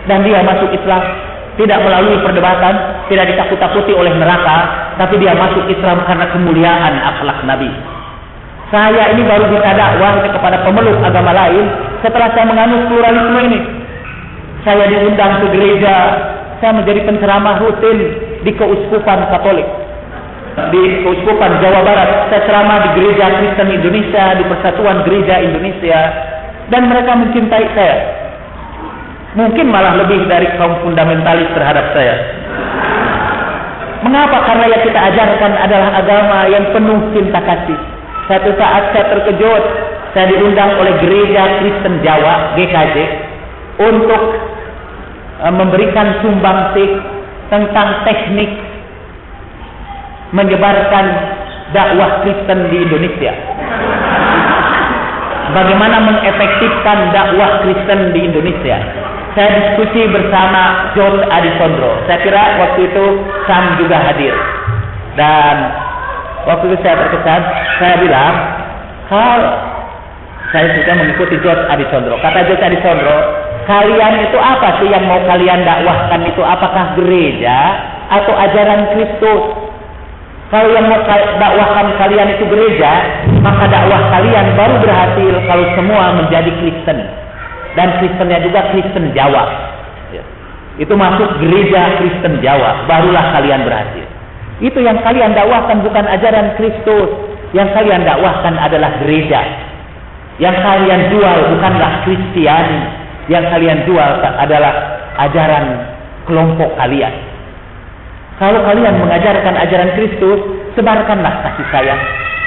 Dan dia masuk Islam tidak melalui perdebatan, tidak ditakut-takuti oleh neraka, tapi dia masuk Islam karena kemuliaan akhlak Nabi. Saya ini baru bisa dakwah kepada pemeluk agama lain setelah saya menganut pluralisme ini. Saya diundang ke gereja, saya menjadi penceramah rutin di Keuskupan Katolik, di Keuskupan Jawa Barat. Saya ceramah di Gereja Kristen Indonesia, di Persatuan Gereja Indonesia, dan mereka mencintai saya. Mungkin malah lebih dari kaum fundamentalis terhadap saya. Mengapa? Karena yang kita ajarkan adalah agama yang penuh cinta kasih. Satu saat saya terkejut, saya diundang oleh Gereja Kristen Jawa, GKJ, untuk memberikan sumbangsih tentang teknik menyebarkan dakwah Kristen di Indonesia. Bagaimana mengefektifkan dakwah Kristen di Indonesia. Saya diskusi bersama George Adisondro. Saya kira waktu itu Sam juga hadir. Dan waktu itu saya terkesan, saya bilang, saya sudah mengikuti George Adisondro. Kata George Adisondro, kalian itu apa sih yang mau kalian dakwahkan itu? Apakah gereja atau ajaran Kristus? Kalau yang mau dakwahkan kalian itu gereja, maka dakwah kalian baru berhasil kalau semua menjadi Kristen. Dan Kristennya juga Kristen Jawa. Itu masuk Gereja Kristen Jawa, barulah kalian berhasil. Itu yang kalian dakwahkan bukan ajaran Kristus. Yang kalian dakwahkan adalah gereja. Yang kalian jual bukanlah Kristiani. Yang kalian jual adalah ajaran kelompok kalian. Kalau kalian mengajarkan ajaran Kristus, sebarkanlah kasih sayang.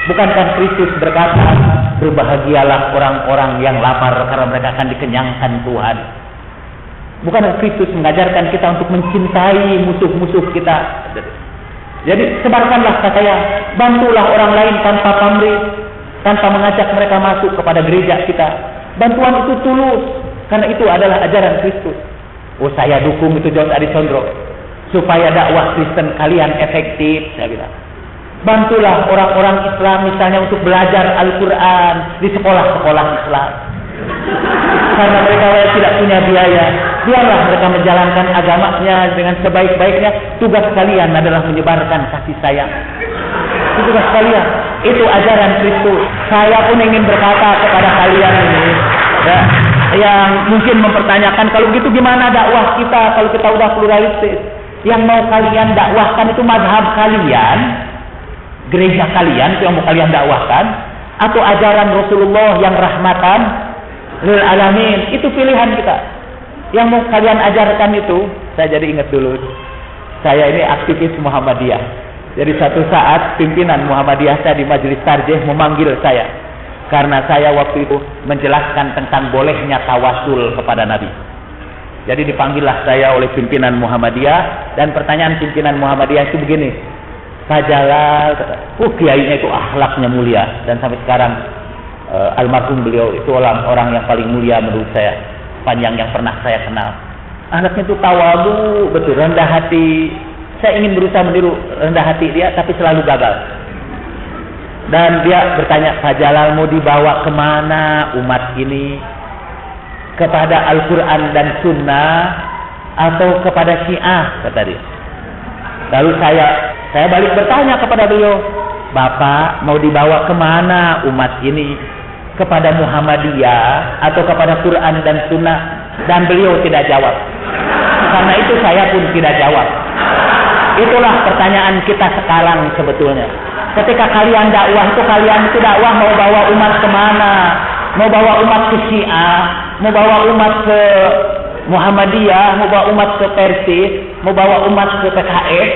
Bukankah Kristus berkata, berbahagialah orang-orang yang lapar karena mereka akan dikenyangkan Tuhan. Bukankah Kristus mengajarkan kita untuk mencintai musuh-musuh kita? Jadi sebarkanlah kasih sayang, bantulah orang lain tanpa pamrih, tanpa mengajak mereka masuk kepada gereja kita. Bantuan itu tulus, karena itu adalah ajaran Kristus. Oh, saya dukung itu George Adisondro, supaya dakwah Kristen kalian efektif, saya bilang. Bantulah orang-orang Islam misalnya untuk belajar Al-Quran di sekolah-sekolah Islam. Karena mereka tidak punya biaya, biarlah mereka menjalankan agamanya dengan sebaik-baiknya. Tugas kalian adalah menyebarkan kasih sayang. Itu tugas kalian. Itu ajaran Kristus. Saya pun ingin berkata kepada kalian ini, ya, yang mungkin mempertanyakan, kalau begitu gimana dakwah kita kalau kita udah pluralistis? Yang mau kalian dakwahkan itu mazhab kalian, gereja kalian itu yang mau kalian dakwahkan, atau ajaran Rasulullah yang rahmatan lil alamin? Itu pilihan kita. Yang mau kalian ajarkan itu, saya jadi ingat dulu, saya ini aktivis Muhammadiyah. Jadi satu saat pimpinan Muhammadiyah saya di majelis tarjih memanggil saya karena saya waktu itu menjelaskan tentang bolehnya tawasul kepada Nabi. Jadi dipanggillah saya oleh pimpinan Muhammadiyah, dan pertanyaan pimpinan Muhammadiyah itu begini, Pak Jalal, kiainya itu akhlaknya mulia, dan sampai sekarang almarhum beliau itu orang yang paling mulia menurut saya, panjang yang pernah saya kenal. Anaknya itu tawadu, betul, rendah hati. Saya ingin berusaha meniru rendah hati dia, tapi selalu gagal. Dan dia bertanya, Pak Jalal mau dibawa kemana umat ini? Kepada Al-Quran dan Sunnah atau kepada Syiah, kata dia. Lalu saya balik bertanya kepada beliau, Bapak mau dibawa kemana umat ini? Kepada Muhammadiyah atau kepada Quran dan Sunnah? Dan beliau tidak jawab. Karena itu saya pun tidak jawab. Itulah pertanyaan kita sekarang sebetulnya. Ketika kalian dakwah itu, kalian itu dakwah mau bawa umat kemana? Mau bawa umat ke Syiah, mau bawa umat ke Muhammadiyah, mau bawa umat ke Persis, mau bawa umat ke PKS,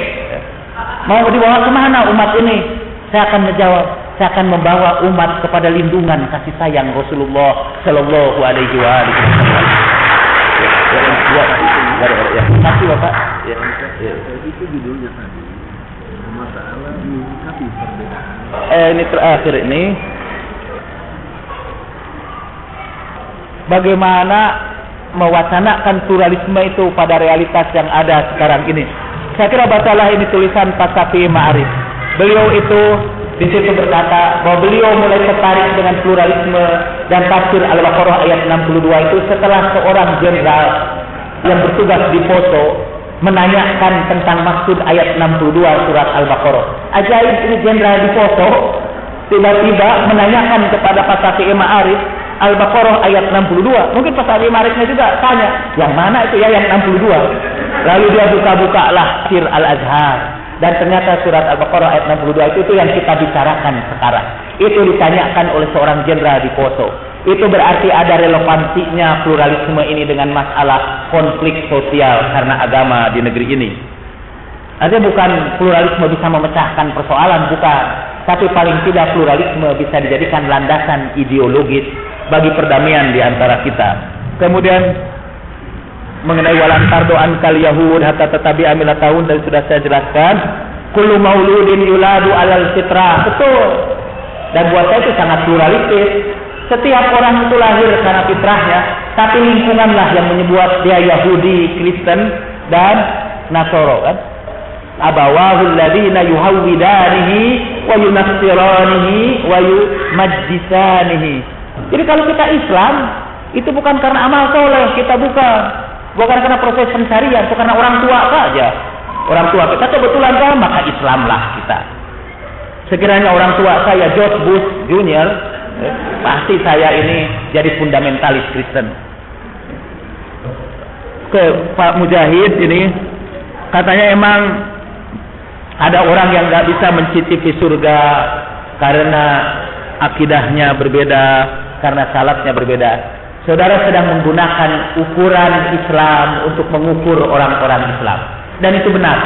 mau dibawa kemana umat ini? Saya akan menjawab, saya akan membawa umat kepada lindungan kasih sayang Rasulullah Shallallahu Alaihi Wasallam. Terima kasih Bapak. Itu judulnya tadi, masalah menyikapi perbedaan. Ini terakhir ini, bagaimana mewacanakan pluralisme itu pada realitas yang ada sekarang ini. Saya kira bacalah ini tulisan Pak Syafi'i Ma'arif. Beliau itu Di situ berkata bahwa beliau mulai tertarik dengan pluralisme dan tafsir Al-Baqarah ayat 62 itu setelah seorang jenderal yang bertugas di Poso menanyakan tentang maksud ayat 62 surat Al-Baqarah. Ajaib, ini jenderal di Poso tiba-tiba menanyakan kepada Pak Syafi'i Ma'arif Al-Baqarah ayat 62. Mungkin Pak Syafi'i Ma'arifnya juga tanya, yang mana itu ya ayat 62? Lalu dia buka-bukalah Sir Al-Azhar. Dan ternyata surat Al-Baqarah ayat 62 itu yang kita bicarakan sekarang. Itu ditanyakan oleh seorang jenderal di Poso. Itu berarti ada relevansinya pluralisme ini dengan masalah konflik sosial karena agama di negeri ini. Artinya bukan pluralisme bisa memecahkan persoalan, bukan. Tapi paling tidak pluralisme bisa dijadikan landasan ideologis bagi perdamaian di antara kita. Kemudian mengenai walan tardo an kal yahud hatta tatabi amila tahun dan sudah saya jelaskan. Kullu mauludin yuladu alal fitrah. Betul. Dan buat saya itu sangat pluralistis. Setiap orang itu lahir karena fitrahnya, tapi lingkunganlah yang menyebut dia Yahudi, Kristen dan Nasoro, kan? Abawahu alladhina yuhawwidanihi wa yunassiranihi wa yumajjisanihi. Jadi kalau kita Islam itu bukan karena amal soleh, kita bukan karena proses pencarian, bukan karena orang tua saja. Orang tua kita kebetulan kan, maka Islamlah kita. Sekiranya orang tua saya George Bush Junior, pasti saya ini jadi fundamentalis Kristen. Ke Pak Mujahid ini, katanya emang ada orang yang nggak bisa mencicipi surga karena akidahnya berbeda, karena salatnya berbeda. Saudara sedang menggunakan ukuran Islam untuk mengukur orang-orang Islam. Dan itu benar.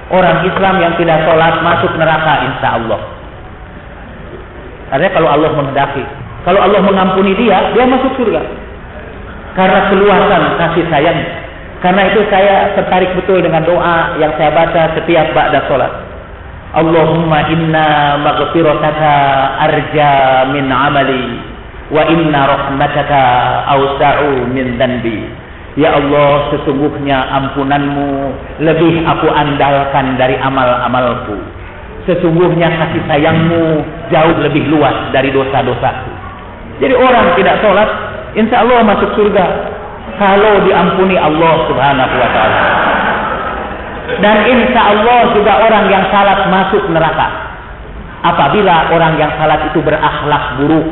Orang Islam yang tidak sholat masuk neraka insya Allah. Artinya kalau Allah menghendaki. Kalau Allah mengampuni dia masuk surga. Karena keluasan kasih sayang. Karena itu saya tertarik betul dengan doa yang saya baca setiap ba'da sholat. Allahumma inna maghfirataka arja min amali. Wa inna rahmataka awsa'u min dhanbi. Ya Allah, sesungguhnya ampunanmu lebih aku andalkan dari amal-amalku. Sesungguhnya kasih sayangmu jauh lebih luas dari dosa-dosaku. Jadi orang tidak sholat insya Allah masuk surga kalau diampuni Allah subhanahu wa ta'ala. Dan insya Allah juga orang yang salat masuk neraka apabila orang yang salat itu berakhlak buruk,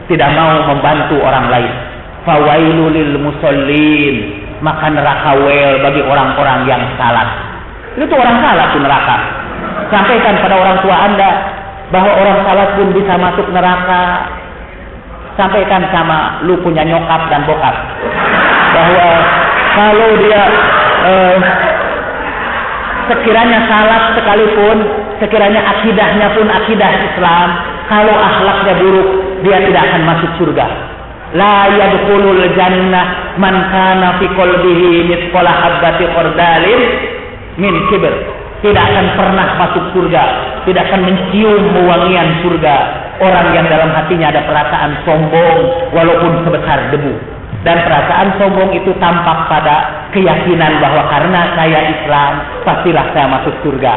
tidak mau membantu orang lain. Fawailul lil musallin, maka neraka wel bagi orang-orang yang salat. Itu orang salat di neraka. Sampaikan pada orang tua Anda bahwa orang salat pun bisa masuk neraka. Sampaikan sama lu punya nyokap dan bokap bahwa kalau dia sekiranya salat sekalipun, sekiranya akidahnya pun akidah Islam, kalau akhlaknya buruk, dia tidak akan masuk surga. La yadkhulul jannah man kana fi qalbihi mithqala habbati khardalin min kibr. Tidak akan pernah masuk surga, tidak akan mencium wewangian surga orang yang dalam hatinya ada perasaan sombong walaupun sebesar debu. Dan perasaan sombong itu tampak pada keyakinan bahwa karena saya Islam pastilah saya masuk surga.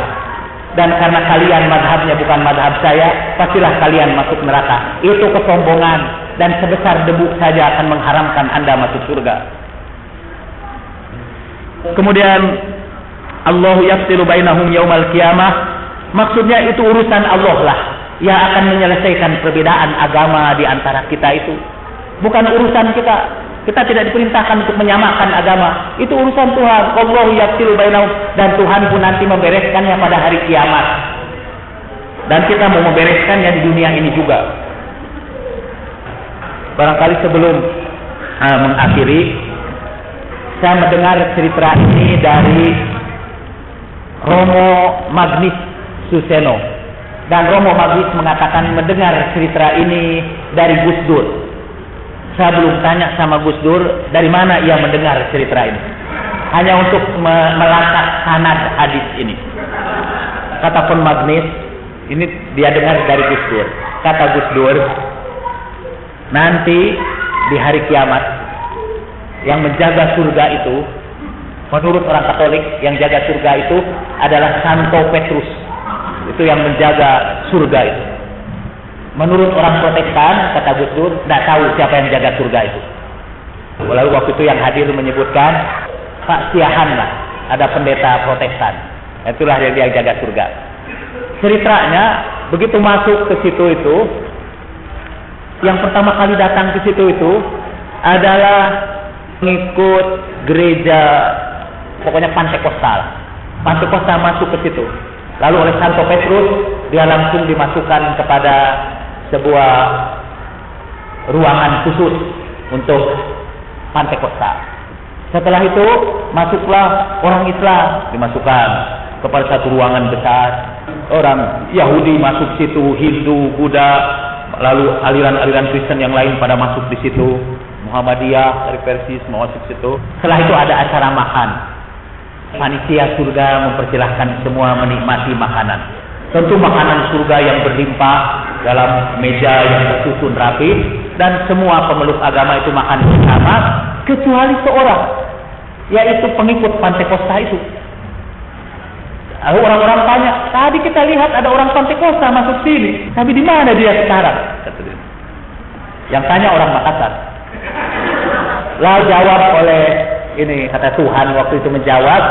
Dan karena kalian madhabnya bukan madhab saya, pastilah kalian masuk neraka. Itu kesombongan. Dan sebesar debu saja akan mengharamkan Anda masuk surga. Kemudian Allahu yafsilu bainahum yaumal qiyamah. Maksudnya itu urusan Allah lah yang akan menyelesaikan perbedaan agama di antara kita itu. Bukan urusan kita. Kita tidak diperintahkan untuk menyamakan agama. Itu urusan Tuhan. Allahu yafsilu bainahum, dan Tuhan pun nanti membereskannya pada hari kiamat. Dan kita mau membereskannya di dunia ini juga. Barangkali sebelum mengakhiri, saya mendengar cerita ini dari Romo Magnis Suseno. Dan Romo Magnis mengatakan mendengar cerita ini dari Gus Dur. Saya belum tanya sama Gus Dur dari mana ia mendengar cerita ini. Hanya untuk melacak sanad hadis ini. Kata Pon Magnis, ini dia dengar dari Gus Dur. Kata Gus Dur, nanti di hari kiamat yang menjaga surga itu, menurut orang Katolik yang jaga surga itu adalah Santo Petrus. Itu yang menjaga surga itu. Menurut orang Protestan, kata Gus Dur, tidak tahu siapa yang jaga surga itu. Lalu waktu itu yang hadir menyebutkan Pak Siahan lah, ada pendeta Protestan. Itulah yang jaga surga. Ceritanya begitu masuk ke situ itu, yang pertama kali datang ke situ itu adalah mengikut gereja, pokoknya Pantekostal. Pantekostal masuk ke situ. Lalu oleh Santo Petrus dia langsung dimasukkan kepada sebuah ruangan khusus untuk Pantekostal. Setelah itu masuklah orang Islam, dimasukkan kepada satu ruangan besar. Orang Yahudi masuk situ, Hindu, Buddha, lalu aliran-aliran Kristen yang lain pada masuk di situ. Muhammadiyah dari Persis masuk situ. Setelah itu ada acara makan. Panitia surga mempersilahkan semua menikmati makanan. Tentu makanan surga yang berlimpah dalam meja yang tersusun rapi, dan semua pemeluk agama itu makan bersama kecuali seorang, yaitu pengikut Pantekosta itu. Lalu orang-orang tanya, tadi kita lihat ada orang Pantekosta masuk sini, tapi di mana dia sekarang? Yang tanya orang Makassar. Lalu jawab oleh ini, kata Tuhan waktu itu menjawab,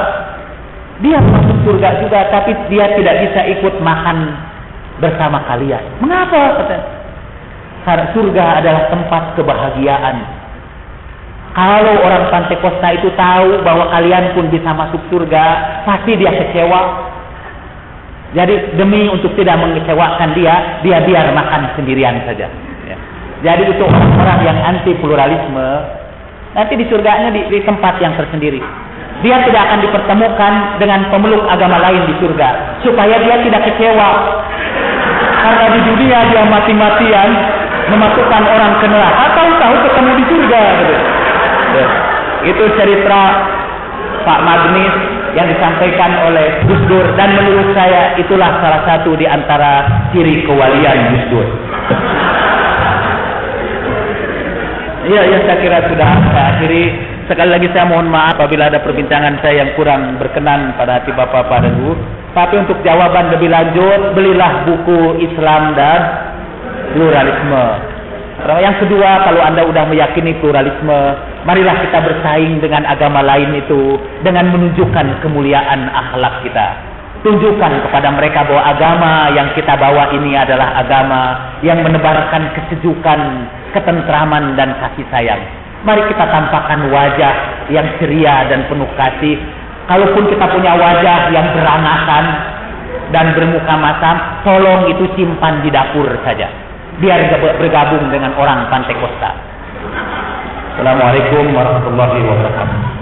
dia masuk surga juga, tapi dia tidak bisa ikut makan bersama kalian. Mengapa? Kata, karena surga adalah tempat kebahagiaan. Kalau orang Pantekosta itu tahu bahwa kalian pun bisa masuk surga, pasti dia kecewa. Jadi demi untuk tidak mengecewakan dia biar makan sendirian saja. Ya. Jadi untuk orang-orang yang anti pluralisme, nanti di surganya di tempat yang tersendiri. Dia tidak akan dipertemukan dengan pemeluk agama lain di surga, supaya dia tidak kecewa. Karena di dunia dia mati-matian memasukkan orang ke neraka, tahu ketemu di surga. Gitu. Itu cerita Pak Magnis yang disampaikan oleh Gus Dur, dan menurut saya itulah salah satu di antara ciri kewalian Gus Dur. Iya, saya kira sudah saya akhiri. Sekali lagi saya mohon maaf apabila ada perbincangan saya yang kurang berkenan pada hati Bapak dan Ibu. Tapi untuk jawaban lebih lanjut, belilah buku Islam dan Pluralisme. Yang kedua, kalau Anda sudah meyakini pluralisme, marilah kita bersaing dengan agama lain itu dengan menunjukkan kemuliaan akhlak kita. Tunjukkan kepada mereka bahwa agama yang kita bawa ini adalah agama yang menebarkan kesejukan, ketentraman, dan kasih sayang. Mari kita tampakkan wajah yang ceria dan penuh kasih. Kalaupun kita punya wajah yang berangakan dan bermuka masam, tolong itu simpan di dapur saja, biar bergabung dengan orang Pantekosta. Assalamualaikum warahmatullahi wabarakatuh.